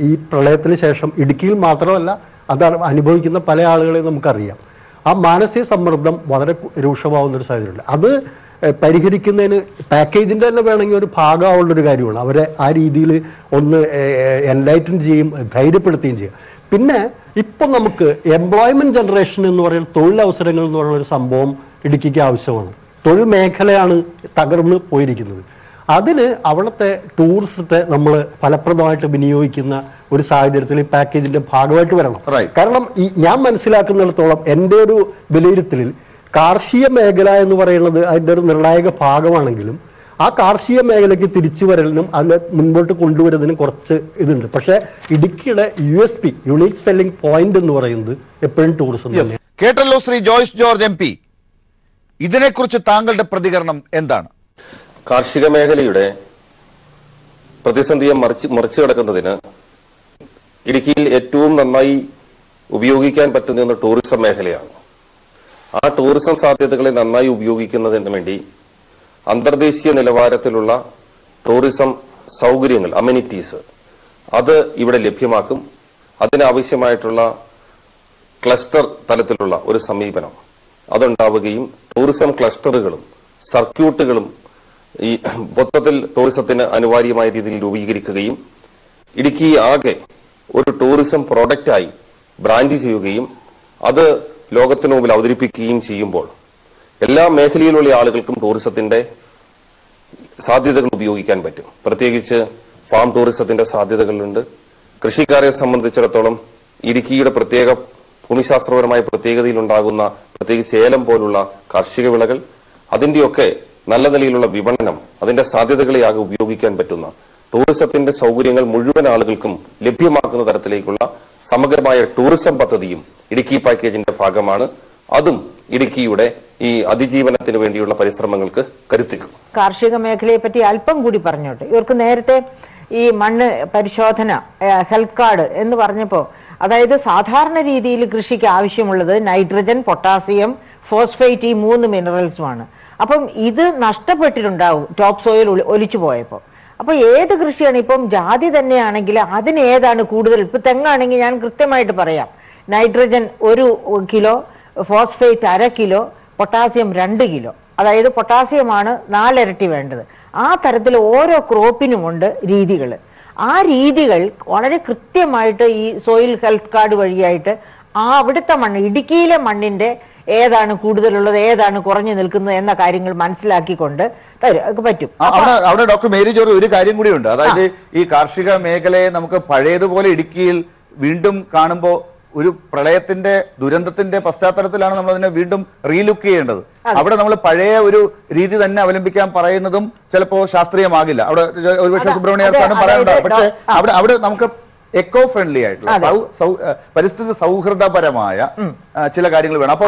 ഈ പ്രളയത്തിന് ശേഷം ഇടുക്കിയിൽ മാത്രമല്ല അത് അനുഭവിക്കുന്ന പല ആളുകളെയും നമുക്കറിയാം. ആ മാനസിക സമ്മർദ്ദം വളരെ രൂക്ഷമാവുന്നൊരു സാഹചര്യമുണ്ട്. അത് പരിഹരിക്കുന്നതിന് പാക്കേജിൻ്റെ തന്നെ വേണമെങ്കിൽ ഒരു ഭാഗമാവുള്ളൊരു കാര്യമാണ്. അവരെ ആ രീതിയിൽ ഒന്ന് എൻലൈറ്റൻ ചെയ്യും, ധൈര്യപ്പെടുത്തുകയും ചെയ്യും. പിന്നെ ഇപ്പം നമുക്ക് എംപ്ലോയ്മെൻറ്റ് ജനറേഷൻ എന്ന് പറയുന്ന തൊഴിലവസരങ്ങൾ എന്ന് പറയുന്നൊരു സംഭവം ഇടുക്കിക്ക് ആവശ്യമാണ്. തൊഴിൽ മേഖലയാണ് തകർന്ന് പോയിരിക്കുന്നത്. അതിന് അവിടുത്തെ ടൂറിസത്തെ നമ്മൾ ഫലപ്രദമായിട്ട് വിനിയോഗിക്കുന്ന ഒരു സാഹചര്യത്തിൽ ഈ പാക്കേജിന്റെ ഭാഗമായിട്ട് വരണം. കാരണം ഞാൻ മനസ്സിലാക്കുന്നിടത്തോളം എൻ്റെ ഒരു വിലയിരുത്തലിൽ കാർഷിക മേഖല എന്ന് പറയുന്നത് അതിൻ്റെ ഒരു നിർണായക ഭാഗമാണെങ്കിലും ആ കാർഷിക മേഖലയ്ക്ക് തിരിച്ചു വരലിനും അതിനെ മുൻപോട്ട് കൊണ്ടുവരുന്നതിനും കുറച്ച് ഇതുണ്ട്. പക്ഷേ ഇടുക്കിയുടെ USP യുണീക് സെല്ലിംഗ് പോയിന്റ് എന്ന് പറയുന്നത് എപ്പോഴും ടൂറിസം തന്നെ. കേട്ടല്ലോ ശ്രീ ജോയ്സ് ജോർജ് MP, ഇതിനെക്കുറിച്ച് താങ്കളുടെ പ്രതികരണം എന്താണ്? കാർഷിക മേഖലയുടെ പ്രതിസന്ധിയെ മറിച്ചു കിടക്കുന്നതിന് ഇടുക്കിയിൽ ഏറ്റവും നന്നായി ഉപയോഗിക്കാൻ പറ്റുന്ന ടൂറിസം മേഖലയാണ്. ആ ടൂറിസം സാധ്യതകളെ നന്നായി ഉപയോഗിക്കുന്നതിന് വേണ്ടി അന്തർദേശീയ നിലവാരത്തിലുള്ള ടൂറിസം സൗകര്യങ്ങൾ, അമ്യൂണിറ്റീസ്, അത് ഇവിടെ ലഭ്യമാക്കും. അതിനാവശ്യമായിട്ടുള്ള ക്ലസ്റ്റർ തലത്തിലുള്ള ഒരു സമീപനം അതുണ്ടാവുകയും ടൂറിസം ക്ലസ്റ്ററുകളും സർക്യൂട്ടുകളും ഈ മൊത്തത്തിൽ ടൂറിസത്തിന് അനിവാര്യമായ രീതിയിൽ രൂപീകരിക്കുകയും ഇടുക്കി ആകെ ഒരു ടൂറിസം പ്രോഡക്റ്റായി ബ്രാൻഡ് ചെയ്യുകയും അത് ലോകത്തിനു മുമ്പിൽ അവതരിപ്പിക്കുകയും ചെയ്യുമ്പോൾ എല്ലാ മേഖലയിലുള്ള ആളുകൾക്കും ടൂറിസത്തിന്റെ സാധ്യതകൾ ഉപയോഗിക്കാൻ പറ്റും. പ്രത്യേകിച്ച് ഫാം ടൂറിസത്തിന്റെ സാധ്യതകളുണ്ട്. കൃഷിക്കാരെ സംബന്ധിച്ചിടത്തോളം ഇടുക്കിയുടെ പ്രത്യേക ഭൂമിശാസ്ത്രപരമായ പ്രത്യേകതയിലുണ്ടാകുന്ന പ്രത്യേകിച്ച് ഏലം പോലുള്ള കാർഷിക വിളകൾ, അതിന്റെയൊക്കെ നല്ല നിലയിലുള്ള വിപണനം, അതിന്റെ സാധ്യതകളെ ആകെ ഉപയോഗിക്കാൻ പറ്റുന്ന ടൂറിസത്തിന്റെ സൗകര്യങ്ങൾ മുഴുവൻ ആളുകൾക്കും ലഭ്യമാക്കുന്ന തരത്തിലേക്കുള്ള സമഗ്രമായ ടൂറിസം പദ്ധതിയും ഇടുക്കി പാക്കേജിന്റെ ഭാഗമാണ്. അതും ഇടുക്കിയുടെ ഈ അതിജീവനത്തിന് വേണ്ടിയുള്ള പരിശ്രമങ്ങൾക്ക് കരുത്തേക്കും. കാർഷിക മേഖലയെ പറ്റി അല്പം കൂടി പറഞ്ഞോട്ടെ. ഇവർക്ക് നേരത്തെ ഈ മണ്ണ് പരിശോധന, ഹെൽത്ത് കാർഡ് എന്ന് പറഞ്ഞപ്പോൾ, അതായത് സാധാരണ രീതിയിൽ കൃഷിക്ക് ആവശ്യമുള്ളത് നൈട്രജൻ, പൊട്ടാസ്യം, ഫോസ്ഫേറ്റ്, ഈ 3 മിനറൽസുമാണ്. അപ്പം ഇത് നഷ്ടപ്പെട്ടിട്ടുണ്ടാവും ടോപ്പ് സോയിൽ ഒലിച്ചു പോയപ്പോൾ. അപ്പോൾ ഏത് കൃഷിയാണ്, ഇപ്പം ജാതി തന്നെയാണെങ്കിൽ അതിന് ഏതാണ് കൂടുതൽ? ഇപ്പം തെങ്ങാണെങ്കിൽ ഞാൻ കൃത്യമായിട്ട് പറയാം, nitrogen 1 kilo, phosphate 1/2 kilo, potassium 2 kilo. അതായത് പൊട്ടാസ്യമാണ് 4 ഇരട്ടി വേണ്ടത്. ആ തരത്തിൽ ഓരോ ക്രോപ്പിനുമുണ്ട് രീതികൾ. ആ രീതികൾ വളരെ കൃത്യമായിട്ട് ഈ സോയിൽ ഹെൽത്ത് കാർഡ് വഴിയായിട്ട് അവിടുത്തെ മണ്ണ്, ഇടുക്കിയിലെ മണ്ണിൻ്റെ ഏതാണ് കൂടുതലുള്ളത്, ഏതാണ് കുറഞ്ഞു നിൽക്കുന്നത് എന്ന കാര്യങ്ങൾ മനസ്സിലാക്കിക്കൊണ്ട് പറ്റും. അവിടെ ഡോക്ടർ മേരി ജോർജ് ഒരു കാര്യം കൂടിയുണ്ട്. അതായത് ഈ കാർഷിക മേഖലയെ നമുക്ക് പഴയതുപോലെ ഇടുക്കിയിൽ വീണ്ടും കാണുമ്പോൾ ഒരു പ്രളയത്തിന്റെ ദുരന്തത്തിന്റെ പശ്ചാത്തലത്തിലാണ് നമ്മൾ അതിനെ വീണ്ടും റീലുക്ക് ചെയ്യേണ്ടത്. അവിടെ നമ്മൾ പഴയ ഒരു രീതി തന്നെ അവലംബിക്കാൻ പറയുന്നതും ചിലപ്പോൾ ശാസ്ത്രീയമാകില്ല. അവിടെ ഒരുപക്ഷെ സുബ്രഹ്മണ്യ പറയാനുണ്ടാവും. പക്ഷെ അവിടെ നമുക്ക് എക്കോ ഫ്രണ്ട്ലി ആയിട്ടുള്ള പരിസ്ഥിതി സൗഹൃദപരമായ ചില കാര്യങ്ങൾ വേണം. അപ്പോൾ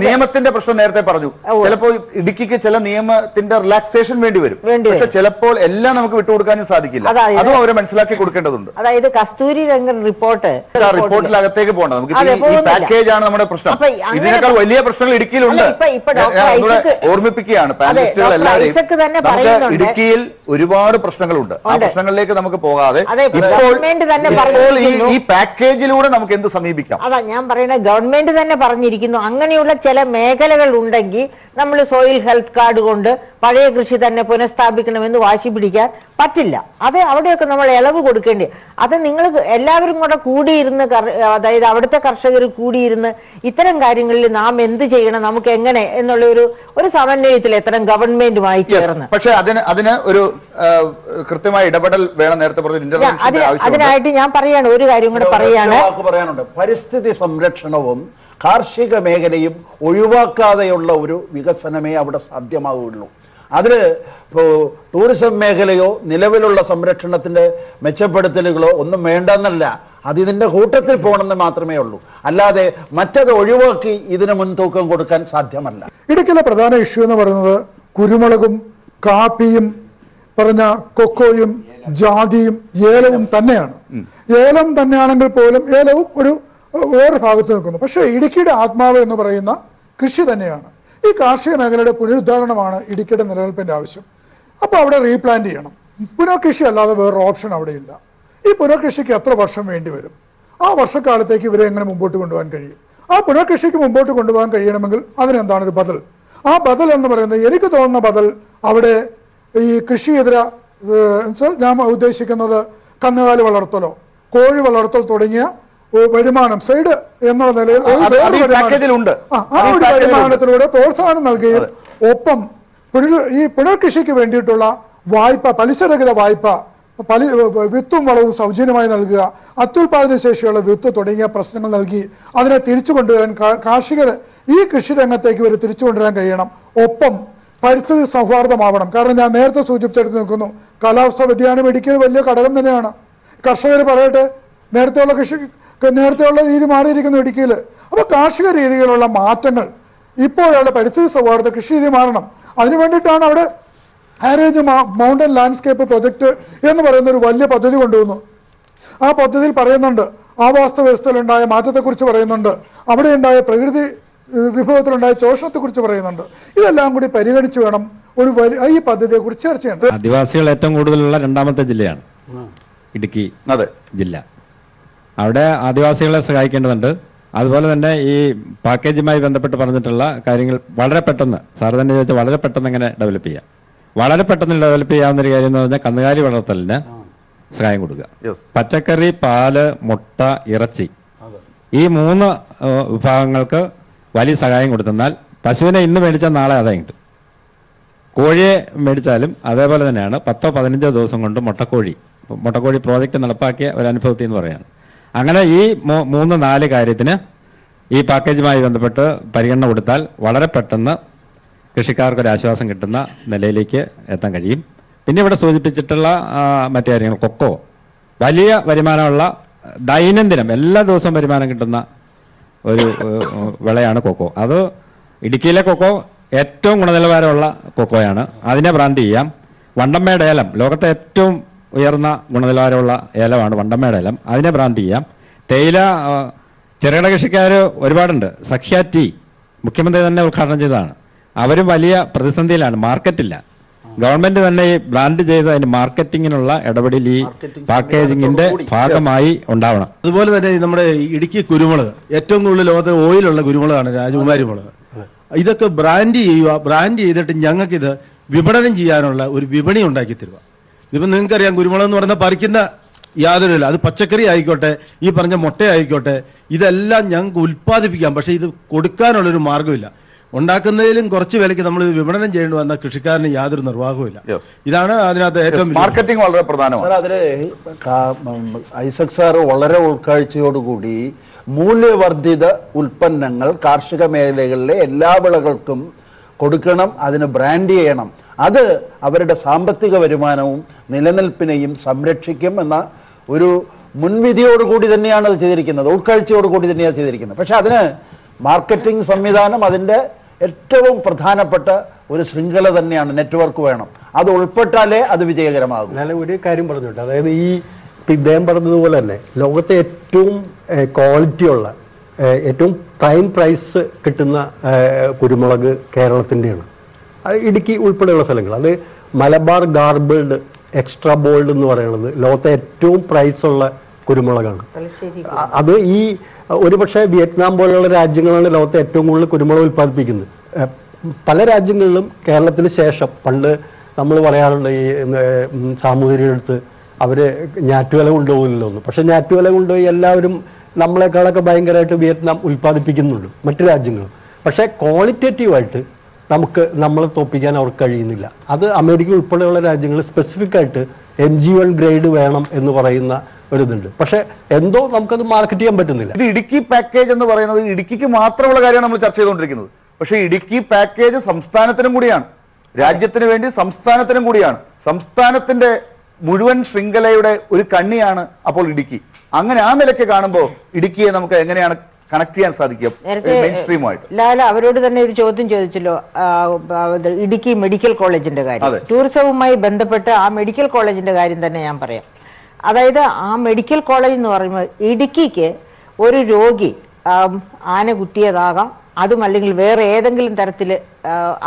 നിയമത്തിന്റെ പ്രശ്നം നേരത്തെ പറഞ്ഞു. ചിലപ്പോൾ ഇടുക്കിക്ക് ചില നിയമത്തിന്റെ റിലാക്സേഷൻ വേണ്ടി വരും. പക്ഷെ ചിലപ്പോൾ എല്ലാം നമുക്ക് വിട്ടുകൊടുക്കാനും സാധിക്കില്ല. അതും അവരെ മനസ്സിലാക്കി കൊടുക്കേണ്ടതുണ്ട്. അതായത് കസ്തൂരി രംഗൻ റിപ്പോർട്ടിലകത്തേക്ക് പോകണം. നമുക്ക് ഈ പാക്കേജ് ആണ് നമ്മുടെ പ്രശ്നം. ഇതിനേക്കാൾ വലിയ പ്രശ്നങ്ങൾ ഇടുക്കിയിലുണ്ട്. ഓർമ്മിപ്പിക്കുകയാണ് പാനലിസ്റ്റുകൾ എല്ലാവരെയും, നമുക്ക് ഇടുക്കിയിൽ ഒരുപാട് പ്രശ്നങ്ങളുണ്ട്. ആ പ്രശ്നങ്ങളിലേക്ക് നമുക്ക് പോകാതെ ഇപ്പോൾ ഈ പാക്കേജിലൂടെ നമുക്ക് എന്ത് സമീപിക്കാം? അതാ ഞാൻ പറയുന്നത്, ഗവൺമെന്റ് തന്നെ പറഞ്ഞിരിക്കുന്നു അങ്ങനെയുള്ള ചില മേഖലകൾ ഉണ്ടെങ്കിൽ നമ്മൾ സോയിൽ ഹെൽത്ത് കാർഡ് കൊണ്ട് പഴയ കൃഷി തന്നെ പുനഃസ്ഥാപിക്കണമെന്ന് വാശി പിടിക്കാൻ പറ്റില്ല. അത് അവിടെയൊക്കെ നമ്മൾ ഇളവ് കൊടുക്കേണ്ടി. അത് നിങ്ങൾ എല്ലാവരും കൂടെ കൂടിയിരുന്ന്, അതായത് അവിടുത്തെ കർഷകർ കൂടിയിരുന്ന് ഇത്തരം കാര്യങ്ങളിൽ നാം എന്ത് ചെയ്യണം, നമുക്ക് എങ്ങനെ എന്നുള്ള ഒരു സമന്വയത്തിൽ എത്തണം ഗവൺമെന്റുമായി ചേർന്ന്. പക്ഷേ അതിന് ഒരു കൃത്യമായ ഇടപെടൽ വേണം. നേരത്തെ പറഞ്ഞു അതിനായിട്ട് ഞാൻ പറയാണ് ഒരു കാര്യം കൂടെ പറയാനുണ്ട്. പരിസ്ഥിതി സംരക്ഷണവും കാർഷിക മേഖലയും ഒഴിവാക്കാതെയുള്ള ഒരു വികസനമേ അവിടെ സാധ്യമാവുകയുള്ളൂ. അതിൽ ടൂറിസം മേഖലയോ നിലവിലുള്ള സംരക്ഷണത്തിൻ്റെ മെച്ചപ്പെടുത്തലുകളോ ഒന്നും വേണ്ടെന്നല്ല, അതിതിൻ്റെ കൂട്ടത്തിൽ പോകണമെന്ന് മാത്രമേ ഉള്ളൂ. അല്ലാതെ മറ്റത് ഒഴിവാക്കി ഇതിന് മുൻതൂക്കം കൊടുക്കാൻ സാധ്യമല്ല. ഇടുക്കിയിലെ പ്രധാന ഇഷ്യൂ എന്ന് പറയുന്നത് കുരുമുളകും കാപ്പിയും പറഞ്ഞ കൊക്കോയും ജാതിയും ഏലവും തന്നെയാണ്. ഏലം തന്നെയാണെങ്കിൽ പോലും ഏലവും ഒരു വേറെ ഭാഗത്ത് നിൽക്കുന്നു. പക്ഷേ ഇടുക്കിയുടെ ആത്മാവ് എന്ന് പറയുന്ന കൃഷി തന്നെയാണ്. ഈ കാർഷിക മേഖലയുടെ പുനരുദ്ധാരണമാണ് ഇടുക്കിയുടെ നിലനിൽപ്പിൻ്റെ ആവശ്യം. അപ്പോൾ അവിടെ റീപ്ലാന്റ് ചെയ്യണം. പുനർകൃഷി അല്ലാതെ വേറൊരു ഓപ്ഷൻ അവിടെ ഇല്ല. ഈ പുനർകൃഷിക്ക് എത്ര വർഷം വേണ്ടി വരും? ആ വർഷക്കാലത്തേക്ക് ഇവരെ എങ്ങനെ മുമ്പോട്ട് കൊണ്ടുപോകാൻ കഴിയും? ആ പുനർകൃഷിക്ക് മുമ്പോട്ട് കൊണ്ടുപോകാൻ കഴിയണമെങ്കിൽ അതിനെന്താണ് ഒരു ബദൽ? ആ ബദൽ എന്ന് പറയുന്നത്, എനിക്ക് തോന്നുന്ന ബദൽ അവിടെ ഈ കൃഷിയിതര ഞാൻ ഉദ്ദേശിക്കുന്നത് കന്നുകാലി വളർത്തലോ കോഴി വളർത്തൽ തുടങ്ങിയ വരുമാനം സൈഡ് എന്നുള്ള നിലയിൽ ആ ഒരു വരുമാനത്തിലൂടെ പ്രോത്സാഹനം നൽകുകയും ഒപ്പം ഈ പുനർകൃഷിക്ക് വേണ്ടിയിട്ടുള്ള വായ്പ, പലിശരഹിത വായ്പ, വിത്തും വളവും സൗജന്യമായി നൽകുക, അത്യുൽപാദന ശേഷിയുള്ള വിത്ത് തുടങ്ങിയ പ്രശ്നങ്ങൾ നൽകി അതിനെ തിരിച്ചു കൊണ്ടുവരാൻ കാർഷികർ ഈ കൃഷി രംഗത്തേക്ക് വരെ തിരിച്ചു കൊണ്ടുവരാൻ കഴിയണം. ഒപ്പം പരിസ്ഥിതി സൗഹാർദ്ദമാവണം. കാരണം ഞാൻ നേരത്തെ സൂചിപ്പിച്ചെടുത്ത് നിൽക്കുന്നു, കാലാവസ്ഥാ വ്യതിയാനം ഇടുക്കിയിൽ വലിയ ഘടകം തന്നെയാണ്. കർഷകർ പറയട്ടെ, നേരത്തെയുള്ള രീതി മാറിയിരിക്കുന്നു ഇടുക്കിയിൽ. അപ്പോൾ കാർഷിക രീതിയിലുള്ള മാറ്റങ്ങൾ, ഇപ്പോഴുള്ള പരിസ്ഥിതി സൗഹാർദ്ദ കൃഷി രീതി മാറണം. അതിനു വേണ്ടിയിട്ടാണ് അവിടെ ഹാരേജ് മൗണ്ടൻ ലാൻഡ്സ്കേപ്പ് പ്രൊജക്ട് എന്ന് പറയുന്ന ഒരു വലിയ പദ്ധതി കൊണ്ടുവന്നു. ആ പദ്ധതിയിൽ പറയുന്നുണ്ട്, ആവാസ വ്യവസ്ഥയിലുണ്ടായ മാറ്റത്തെക്കുറിച്ച് പറയുന്നുണ്ട്, അവിടെ ഉണ്ടായ പ്രകൃതി വിഭവത്തിലുണ്ടായ ചൂഷണത്തെക്കുറിച്ച് പറയുന്നുണ്ട്. ഇതെല്ലാം കൂടി പരിഗണിച്ച് വേണം ഈ പദ്ധതിയെക്കുറിച്ച് ചർച്ച ചെയ്യേണ്ടത്. ആദിവാസികൾ ഏറ്റവും കൂടുതലുള്ള രണ്ടാമത്തെ ജില്ലയാണ് ഇടുക്കി ജില്ല. അവിടെ ആദിവാസികളെ സഹായിക്കേണ്ടതുണ്ട്. അതുപോലെ തന്നെ ഈ പാക്കേജുമായി ബന്ധപ്പെട്ട് പറഞ്ഞിട്ടുള്ള കാര്യങ്ങൾ വളരെ പെട്ടെന്ന്, സാർ തന്നെ ചോദിച്ചാൽ വളരെ പെട്ടെന്ന് എങ്ങനെ ഡെവലപ്പ് ചെയ്യാം, വളരെ പെട്ടെന്ന് ഡെവലപ്പ് ചെയ്യാവുന്നൊരു കാര്യം എന്ന് പറഞ്ഞാൽ കന്നുകാലി വളർത്തലിന് സഹായം കൊടുക്കുക. പച്ചക്കറി, പാല്, മുട്ട, ഇറച്ചി, ഈ 3 വിഭാഗങ്ങൾക്ക് വലിയ സഹായം കൊടുത്തെന്നാൽ പശുവിനെ ഇന്ന് മേടിച്ചാൽ നാളെ ആദായം കിട്ടും. കോഴിയെ മേടിച്ചാലും അതേപോലെ തന്നെയാണ്. 10-15 ദിവസം കൊണ്ട് മുട്ടക്കോഴി പ്രോജക്റ്റ് നടപ്പാക്കിയ ഒരു അനുഭവത്തിൽ എന്ന് പറയാണ്. അങ്ങനെ ഈ 3-4 കാര്യത്തിന് ഈ പാക്കേജുമായി ബന്ധപ്പെട്ട് പരിഗണന കൊടുത്താൽ വളരെ പെട്ടെന്ന് കൃഷിക്കാർക്കൊരാശ്വാസം കിട്ടുന്ന നിലയിലേക്ക് എത്താൻ കഴിയും. പിന്നെ ഇവിടെ സൂചിപ്പിച്ചിട്ടുള്ള മറ്റു കാര്യങ്ങൾ, കൊക്കോ, വലിയ വരുമാനമുള്ള ദൈനംദിനം എല്ലാ ദിവസവും വരുമാനം കിട്ടുന്ന ഒരു വിളയാണ് കൊക്കോ. അത് ഇടുക്കിയിലെ കൊക്കോ ഏറ്റവും ഗുണനിലവാരമുള്ള കൊക്കോയാണ്. അതിനെ ബ്രാൻഡ് ചെയ്യാം. വണ്ടമ്മയുടെ ഏലം, ലോകത്തെ ഏറ്റവും ഉയർന്ന ഗുണനിലവാരമുള്ള ഏലമാണ് വണ്ടമ്മയുടെ ഏലം. അതിനെ ബ്രാൻഡ് ചെയ്യാം. തേയില ചെറുകിട കൃഷിക്കാർ ഒരുപാടുണ്ട്. സഖ്യ ടീ മുഖ്യമന്ത്രി തന്നെ ഉദ്ഘാടനം ചെയ്തതാണ്. അവരും വലിയ പ്രതിസന്ധിയിലാണ്, മാർക്കറ്റില്ല. ഗവൺമെന്റ് തന്നെ ഈ ബ്രാൻഡ് ചെയ്ത് അതിന് മാർക്കറ്റിങ്ങിനുള്ള ഇടപെടൽ ഈ പാക്കേജിങ്ങിന്റെ ഭാഗമായി ഉണ്ടാവണം. അതുപോലെ തന്നെ നമ്മുടെ ഇടുക്കി കുരുമുളക്, ഏറ്റവും കൂടുതൽ ലോകത്തെ ഓയിലുള്ള കുരുമുളകാണ് രാജകുമാരി മുളക്. ഇതൊക്കെ ബ്രാൻഡ് ചെയ്യുക, ബ്രാൻഡ് ചെയ്തിട്ട് ഞങ്ങൾക്കിത് വിപണനം ചെയ്യാനുള്ള ഒരു വിപണി ഉണ്ടാക്കി തരിക. ഇതിപ്പോൾ നിങ്ങൾക്കറിയാം, കുരുമുളക് എന്ന് പറയുന്നത് പറിക്കുന്ന യാതൊരുമില്ല. അത് പച്ചക്കറി ആയിക്കോട്ടെ, ഈ പറഞ്ഞ മുട്ട ആയിക്കോട്ടെ, ഇതെല്ലാം ഞങ്ങൾക്ക് ഉൽപ്പാദിപ്പിക്കാം. പക്ഷേ ഇത് കൊടുക്കാനുള്ളൊരു മാർഗ്ഗമില്ല. ഉണ്ടാക്കുന്നതിലും കുറച്ച് വിലയ്ക്ക് നമ്മൾ വിപണനം ചെയ്യേണ്ടി വന്ന കൃഷിക്കാരന് യാതൊരു നിർവാഹവുമില്ല. ഇതാണ് അതിനകത്ത് ഏറ്റവും മാർക്കറ്റിംഗ് വളരെ പ്രധാനമാണ്. അതിൽ ഐസക് സാർ വളരെ ഉൾക്കാഴ്ചയോടുകൂടി മൂല്യവർദ്ധിത ഉൽപ്പന്നങ്ങൾ കാർഷിക മേഖലകളിലെ എല്ലാ വിളകൾക്കും കൊടുക്കണം, അതിന് ബ്രാൻഡ് ചെയ്യണം. അത് അവരുടെ സാമ്പത്തിക വരുമാനവും നിലനിൽപ്പിനെയും സംരക്ഷിക്കും എന്ന ഒരു മുൻവിധിയോടുകൂടി തന്നെയാണ് അത് ചെയ്തിരിക്കുന്നത്, ഉൾക്കാഴ്ചയോടുകൂടി തന്നെയാണ് ചെയ്തിരിക്കുന്നത്. പക്ഷെ അതിന് മാർക്കറ്റിംഗ് സംവിധാനം അതിൻ്റെ ഏറ്റവും പ്രധാനപ്പെട്ട ഒരു ശൃംഖല തന്നെയാണ്. നെറ്റ്വർക്ക് വേണം, അത് ഉൾപ്പെട്ടാലേ അത് വിജയകരമാകും. ഞാൻ ഒരു കാര്യം പറഞ്ഞോട്ടെ, അതായത് ഈ ഇദ്ദേഹം പറഞ്ഞതുപോലെ തന്നെ ലോകത്തെ ഏറ്റവും ക്വാളിറ്റിയുള്ള, ഏറ്റവും പ്രൈം പ്രൈസ് കിട്ടുന്ന കുരുമുളക് കേരളത്തിൻ്റെയാണ്. അത് ഇടുക്കി ഉൾപ്പെടെയുള്ള സ്ഥലങ്ങൾ. അത് മലബാർ ഗാർബിൾഡ് എക്സ്ട്രാ ബോൾഡ് എന്ന് പറയുന്നത് ലോകത്തെ ഏറ്റവും പ്രൈസുള്ള കുരുമുളകാണ്. അത് ഈ ഒരുപക്ഷെ വിയറ്റ്നാം പോലെയുള്ള രാജ്യങ്ങളാണ് ലോകത്തെ ഏറ്റവും കൂടുതൽ കുരുമുളക് ഉൽപ്പാദിപ്പിക്കുന്നത്. പല രാജ്യങ്ങളിലും കേരളത്തിന് ശേഷം, പണ്ട് നമ്മൾ പറയാറുണ്ട് ഈ സാമൂതിരിയുടെ അടുത്ത് അവർ ഞാറ്റുവില കൊണ്ടുപോകില്ലല്ലോ എന്ന്. പക്ഷേ ഞാറ്റുവില കൊണ്ടുപോയി എല്ലാവരും നമ്മളെക്കാളൊക്കെ ഭയങ്കരമായിട്ട് വിയറ്റ്നാം ഉൽപ്പാദിപ്പിക്കുന്നുണ്ട്, മറ്റു രാജ്യങ്ങളും. പക്ഷേ ക്വാളിറ്റേറ്റീവായിട്ട് നമ്മളെ തോൽപ്പിക്കാൻ അവർക്ക് കഴിയുന്നില്ല. അത് അമേരിക്ക ഉൾപ്പെടെയുള്ള രാജ്യങ്ങൾ സ്പെസിഫിക് ആയിട്ട് MG1 ഗ്രേഡ് വേണം എന്ന് പറയുന്ന ഒരിതുണ്ട്. പക്ഷെ എന്തോ നമുക്കത് മാർക്കറ്റ് ചെയ്യാൻ പറ്റുന്നില്ല. ഇത് ഇടുക്കി പാക്കേജ് എന്ന് പറയുന്നത് ഇടുക്കിക്ക് മാത്രമുള്ള കാര്യമാണ് നമ്മൾ ചർച്ച ചെയ്തുകൊണ്ടിരിക്കുന്നത്. പക്ഷേ ഇടുക്കി പാക്കേജ് സംസ്ഥാനത്തിനും കൂടിയാണ്, രാജ്യത്തിന് വേണ്ടി സംസ്ഥാനത്തിനും കൂടിയാണ്. സംസ്ഥാനത്തിന്റെ മുഴുവൻ ശൃംഖലയുടെ ഒരു കണ്ണിയാണ് അപ്പോൾ ഇടുക്കി. അങ്ങനെ ആ നിലയ്ക്ക് കാണുമ്പോൾ ഇടുക്കിയെ നമുക്ക് എങ്ങനെയാണ് കണക്ട് ചെയ്യാൻ സാധിക്കും മെയിൻ സ്ട്രീമുമായിട്ട്? ലാല അവരോട് തന്നെ ഒരു ചോദ്യം ചോദിച്ചല്ലോ, ഇടുക്കി മെഡിക്കൽ കോളേജിന്റെ കാര്യം. ടൂറിസവുമായി ബന്ധപ്പെട്ട് ആ മെഡിക്കൽ കോളേജിന്റെ കാര്യം തന്നെ ഞാൻ പറയാം. അതായത് ആ മെഡിക്കൽ കോളേജ് എന്ന് പറയുമ്പോൾ ഇടുക്കിക്ക് ഒരു രോഗി ആന കുത്തിയതാകാം, അതും അല്ലെങ്കിൽ വേറെ ഏതെങ്കിലും തരത്തിൽ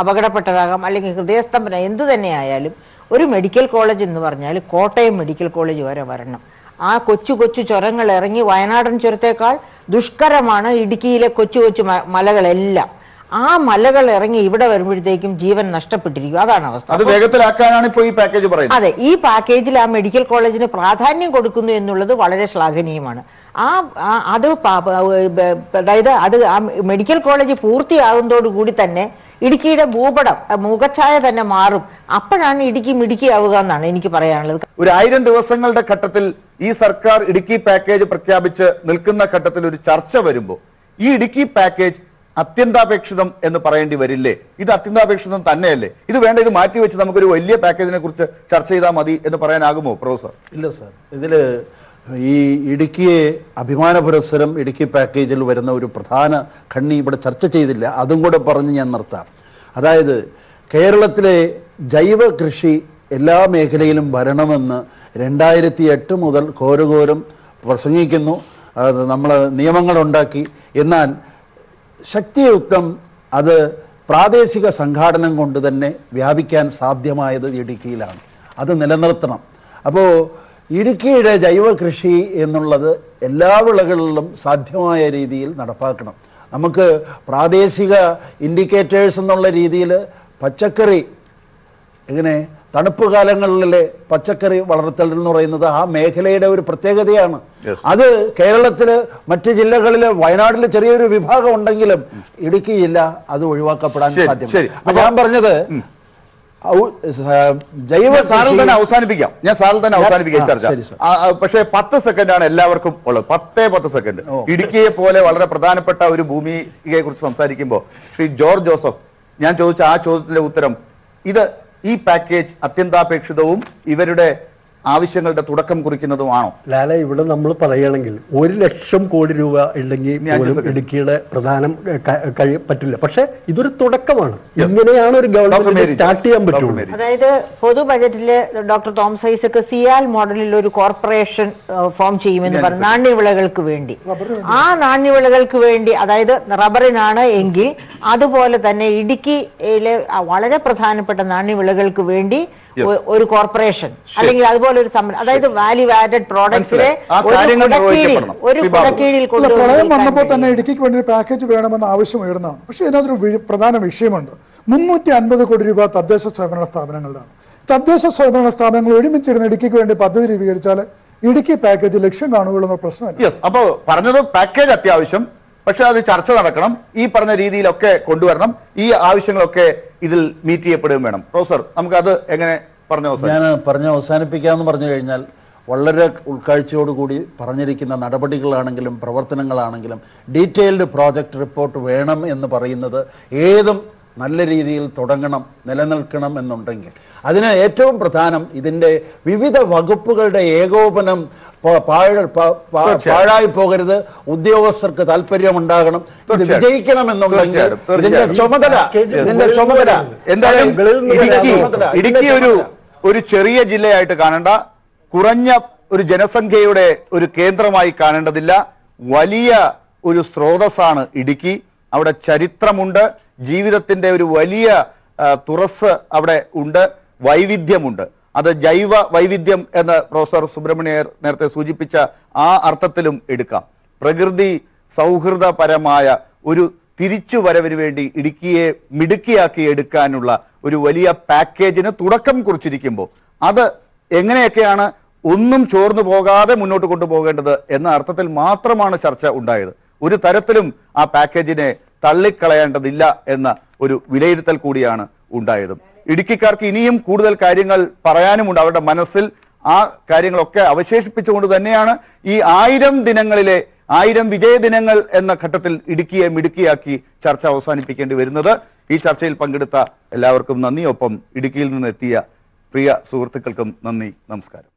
അപകടപ്പെട്ടതാകാം, അല്ലെങ്കിൽ ഹൃദയസ്തംഭനം എന്തു തന്നെയായാലും ഒരു മെഡിക്കൽ കോളേജ് എന്ന് പറഞ്ഞാൽ കോട്ടയം മെഡിക്കൽ കോളേജ് വരെ വരണം. ആ കൊച്ചു കൊച്ചു ചുരങ്ങൾ ഇറങ്ങി വയനാടൻ ചുരത്തേക്കാൾ ദുഷ്കരമാണ് ഇടുക്കിയിലെ കൊച്ചു കൊച്ചു മലകളെല്ലാം. ആ മലകൾ ഇറങ്ങി ഇവിടെ വരുമ്പോഴത്തേക്കും ജീവൻ നഷ്ടപ്പെട്ടിരിക്കും. അതാണ് അവസ്ഥ. അത് വേഗത്തിലാക്കാനാണ് ഇപ്പോൾ ഈ പാക്കേജ് പറയുന്നത്. അതെ, ഈ പാക്കേജിൽ ആ മെഡിക്കൽ കോളേജിന് പ്രാധാന്യം കൊടുക്കുന്നു എന്നുള്ളത് വളരെ ശ്ലാഘനീയമാണ്. അതായത് അത് ആ മെഡിക്കൽ കോളേജ് പൂർത്തിയാകുന്നതോടുകൂടി തന്നെ ഇടുക്കിയുടെ ഭൂപടം മുഖച്ഛായ തന്നെ മാറും. അപ്പോഴാണ് ഇടുക്കി മിടുക്കിയാവുക എന്നാണ് എനിക്ക് പറയാനുള്ളത്. ഒരു 1000 ദിവസങ്ങളുടെ ഘട്ടത്തിൽ ഈ സർക്കാർ ഇടുക്കി പാക്കേജ് പ്രഖ്യാപിച്ച് നിൽക്കുന്ന ഘട്ടത്തിൽ ഒരു ചർച്ച വരുമ്പോൾ ഈ ഇടുക്കി പാക്കേജ് അത്യന്താപേക്ഷിതം എന്ന് പറയേണ്ടി വരില്ലേ? ഇത് അത്യന്താപേക്ഷിതം തന്നെയല്ലേ? ഇത് വേണ്ട, ഇത് മാറ്റിവെച്ച് നമുക്കൊരു വലിയ പാക്കേജിനെ കുറിച്ച് ചർച്ച ചെയ്താൽ മതി എന്ന് പറയാനാകുമോ പ്രൊഫസർ? ഇല്ല സാർ, ഇതിൽ ഈ ഇടുക്കിയെ അഭിമാന പുരസ്സരം ഇടുക്കി പാക്കേജിൽ വരുന്ന ഒരു പ്രധാന ഖണ്ണി ഇവിടെ ചർച്ച ചെയ്തില്ല. അതും കൂടെ പറഞ്ഞ് ഞാൻ നിർത്താം. അതായത് കേരളത്തിലെ ജൈവ കൃഷി എല്ലാ മേഖലയിലും വരണമെന്ന് 2008 മുതൽ ഘോരഘോരം പ്രസംഗിക്കുന്നു. നമ്മൾ നിയമങ്ങളുണ്ടാക്കി. എന്നാൽ ശക്തിയുക്തം അത് പ്രാദേശിക സംഘാടനം കൊണ്ട് തന്നെ വ്യാപിക്കാൻ സാധ്യമായത് ഇടുക്കിയിലാണ്. അത് നിലനിർത്തണം. അപ്പോൾ ഇടുക്കിയുടെ ജൈവ കൃഷി എന്നുള്ളത് എല്ലാ വിളകളിലും സാധ്യമായ രീതിയിൽ നടപ്പാക്കണം. നമുക്ക് പ്രാദേശിക ഇൻഡിക്കേറ്റേഴ്സ് എന്നുള്ള രീതിയിൽ പച്ചക്കറി ഇങ്ങനെ തണുപ്പ് കാലങ്ങളിലെ പച്ചക്കറി വളർത്തൽ എന്ന് പറയുന്നത് ആ മേഖലയുടെ ഒരു പ്രത്യേകതയാണ്. അത് കേരളത്തിൽ മറ്റ് ജില്ലകളിൽ വയനാട്ടിൽ ചെറിയൊരു വിഭാഗം ഉണ്ടെങ്കിലും ഇടുക്കി ജില്ല അത് ഒഴിവാക്കപ്പെടാൻ സാധ്യത. ഞാൻ പറഞ്ഞത് ജൈവ സാറിൽ തന്നെ അവസാനിപ്പിക്കാം. ഞാൻ സാറിൽ തന്നെ അവസാനിപ്പിക്കാം ചർച്ച. പക്ഷേ 10 സെക്കൻഡാണ് എല്ലാവർക്കും ഉള്ളത്. 10 സെക്കൻഡ്. ഇടുക്കിയെ പോലെ വളരെ പ്രധാനപ്പെട്ട ഒരു ഭൂമിയെ കുറിച്ച് സംസാരിക്കുമ്പോൾ ശ്രീ ജോർജ് ജോസഫ്, ഞാൻ ചോദിച്ച ആ ചോദ്യത്തിന്റെ ഉത്തരം, ഇത് ഈ പാക്കേജ് അത്യന്താപേക്ഷിതവും ഇവരുടെ ആവശ്യങ്ങളുടെ തുടക്കം കുറിക്കുന്നതുമാണോ? ലാല, ഇവിടെ നമ്മൾ പറയുകയാണെങ്കിൽ 1,00,000 കോടി രൂപ ഉണ്ടെങ്കിൽ പോലും ഇടുക്കിയുടെ പ്രധാനം പറ്റില്ല. പക്ഷെ ഇതൊരു തുടക്കമാണ്. ഇങ്ങനെയാണ് ഒരു ഗവൺമെന്റ് സ്റ്റാർട്ട് ചെയ്യാൻ പറ്റുള്ളൂ. അതായത് പൊതു ബജറ്റില് ഡോക്ടർ തോമസ് ഐസക് സിയാൽ മോഡലിൽ ഒരു കോർപ്പറേഷൻ ഫോം ചെയ്യുമെന്ന് പറഞ്ഞു നാണ്യവിളകൾക്ക് വേണ്ടി. ആ നാണ്യവിളകൾക്ക് വേണ്ടി, അതായത് റബ്ബറിനാണ് എങ്കിൽ അതുപോലെ തന്നെ ഇടുക്കിയിലെ വളരെ പ്രധാനപ്പെട്ട നാണ്യവിളകൾക്ക് വേണ്ടി ഒരു കോർപ്പറേഷൻ അല്ലെങ്കിൽ അതുപോലെ ഒരു അതായത് വാല്യൂ ആഡഡ് പ്രോഡക്ട്സിലെ ഒരു കുടക്കീഴിൽ പ്രളയം വന്നപ്പോൾ തന്നെ ഇടുക്കിക്ക് വേണ്ടി ഒരു പാക്കേജ് വേണമെന്ന ആവശ്യം ഉയർന്നതാണ്. പക്ഷേ ഇതിനകത്തൊരു പ്രധാന വിഷയമുണ്ട്. 350 കോടി രൂപ തദ്ദേശ സ്വയംഭരണ സ്ഥാപനങ്ങളിലാണ്. തദ്ദേശ സ്വയംഭരണ സ്ഥാപനങ്ങൾ ഒരുമിച്ചിരുന്ന് ഇടുക്കിക്ക് വേണ്ടി പദ്ധതി രൂപീകരിച്ചാൽ ഇടുക്കി പാക്കേജ് ലക്ഷ്യം കാണുകയുള്ള പ്രശ്നമല്ല. അപ്പോ പറഞ്ഞത് പാക്കേജ് അത്യാവശ്യം, പക്ഷെ അത് ചർച്ച നടക്കണം. ഈ പറഞ്ഞ രീതിയിലൊക്കെ കൊണ്ടുവരണം. ഈ ആവശ്യങ്ങളൊക്കെ ഇതിൽ മീറ്റ് ചെയ്യപ്പെടുകയും വേണം. പ്രൊഫസർ, നമുക്ക് അത് എങ്ങനെ പറഞ്ഞ് അവസാനിപ്പിക്കാമെന്ന് പറഞ്ഞു കഴിഞ്ഞാൽ, വളരെ ഉൾക്കാഴ്ചയോടുകൂടി പറഞ്ഞിരിക്കുന്ന നടപടികളാണെങ്കിലും പ്രവർത്തനങ്ങളാണെങ്കിലും ഡീറ്റെയിൽഡ് പ്രോജക്റ്റ് റിപ്പോർട്ട് വേണം എന്ന് പറയുന്നത് ഏതും നല്ല രീതിയിൽ തുടങ്ങണം, നിലനിൽക്കണം എന്നുണ്ടെങ്കിൽ അതിന് ഏറ്റവും പ്രധാനം ഇതിൻ്റെ വിവിധ വകുപ്പുകളുടെ ഏകോപനം പാഴായി പോകരുത്. ഉദ്യോഗസ്ഥർക്ക് താല്പര്യമുണ്ടാകണം. ഇത് വിജയിക്കണം എന്നുണ്ടെങ്കിൽ ഇതിന്റെ ചുമതല എന്തായാലും ഇടുക്കി ഒരു ചെറിയ ജില്ലയായിട്ട് കാണേണ്ട, കുറഞ്ഞ ഒരു ജനസംഖ്യയുടെ ഒരു കേന്ദ്രമായി കാണേണ്ടതില്ല. വലിയ ഒരു സ്രോതസ്സാണ് ഇടുക്കി. അവിടെ ചരിത്രമുണ്ട്, ജീവിതത്തിന്റെ ഒരു വലിയ തുറസ് അവിടെ ഉണ്ട്, വൈവിധ്യമുണ്ട്. അത് ജൈവ വൈവിധ്യം എന്ന് പ്രൊഫസർ സുബ്രഹ്മണ്യർ നേരത്തെ സൂചിപ്പിച്ച ആ അർത്ഥത്തിലും എടുക്കാം. പ്രകൃതി സൗഹൃദപരമായ ഒരു തിരിച്ചുവരവിന് വേണ്ടി ഇടുക്കിയെ മിടുക്കിയാക്കി എടുക്കാനുള്ള ഒരു വലിയ പാക്കേജിന് തുടക്കം കുറിച്ചിരിക്കുമ്പോൾ അത് എങ്ങനെയൊക്കെയാണ് ഒന്നും ചോർന്നു പോകാതെ മുന്നോട്ട് കൊണ്ടുപോകേണ്ടത് എന്ന അർത്ഥത്തിൽ മാത്രമാണ് ചർച്ച ഉണ്ടായത്. ഒരു തരത്തിലും ആ പാക്കേജിനെ തള്ളിക്കളയേണ്ടതില്ല എന്ന ഒരു വിലയിരുത്തൽ കൂടിയാണ് ഉണ്ടായത്. ഇടുക്കിക്കാർക്ക് ഇനിയും കൂടുതൽ കാര്യങ്ങൾ പറയാനുമുണ്ട്. അവരുടെ മനസ്സിൽ ആ കാര്യങ്ങളൊക്കെ അവശേഷിപ്പിച്ചുകൊണ്ട് തന്നെയാണ് ഈ 1000 ദിനങ്ങളിലെ 1000 വിജയദിനങ്ങൾ എന്ന ഘട്ടത്തിൽ ഇടുക്കിയെ മിടുക്കിയാക്കി ചർച്ച അവസാനിപ്പിക്കേണ്ടി വരുന്നത്. ഈ ചർച്ചയിൽ പങ്കെടുത്ത എല്ലാവർക്കും നന്ദി. ഒപ്പം ഇടുക്കിയിൽ നിന്ന് എത്തിയ പ്രിയ സുഹൃത്തുക്കൾക്കും നന്ദി. നമസ്കാരം.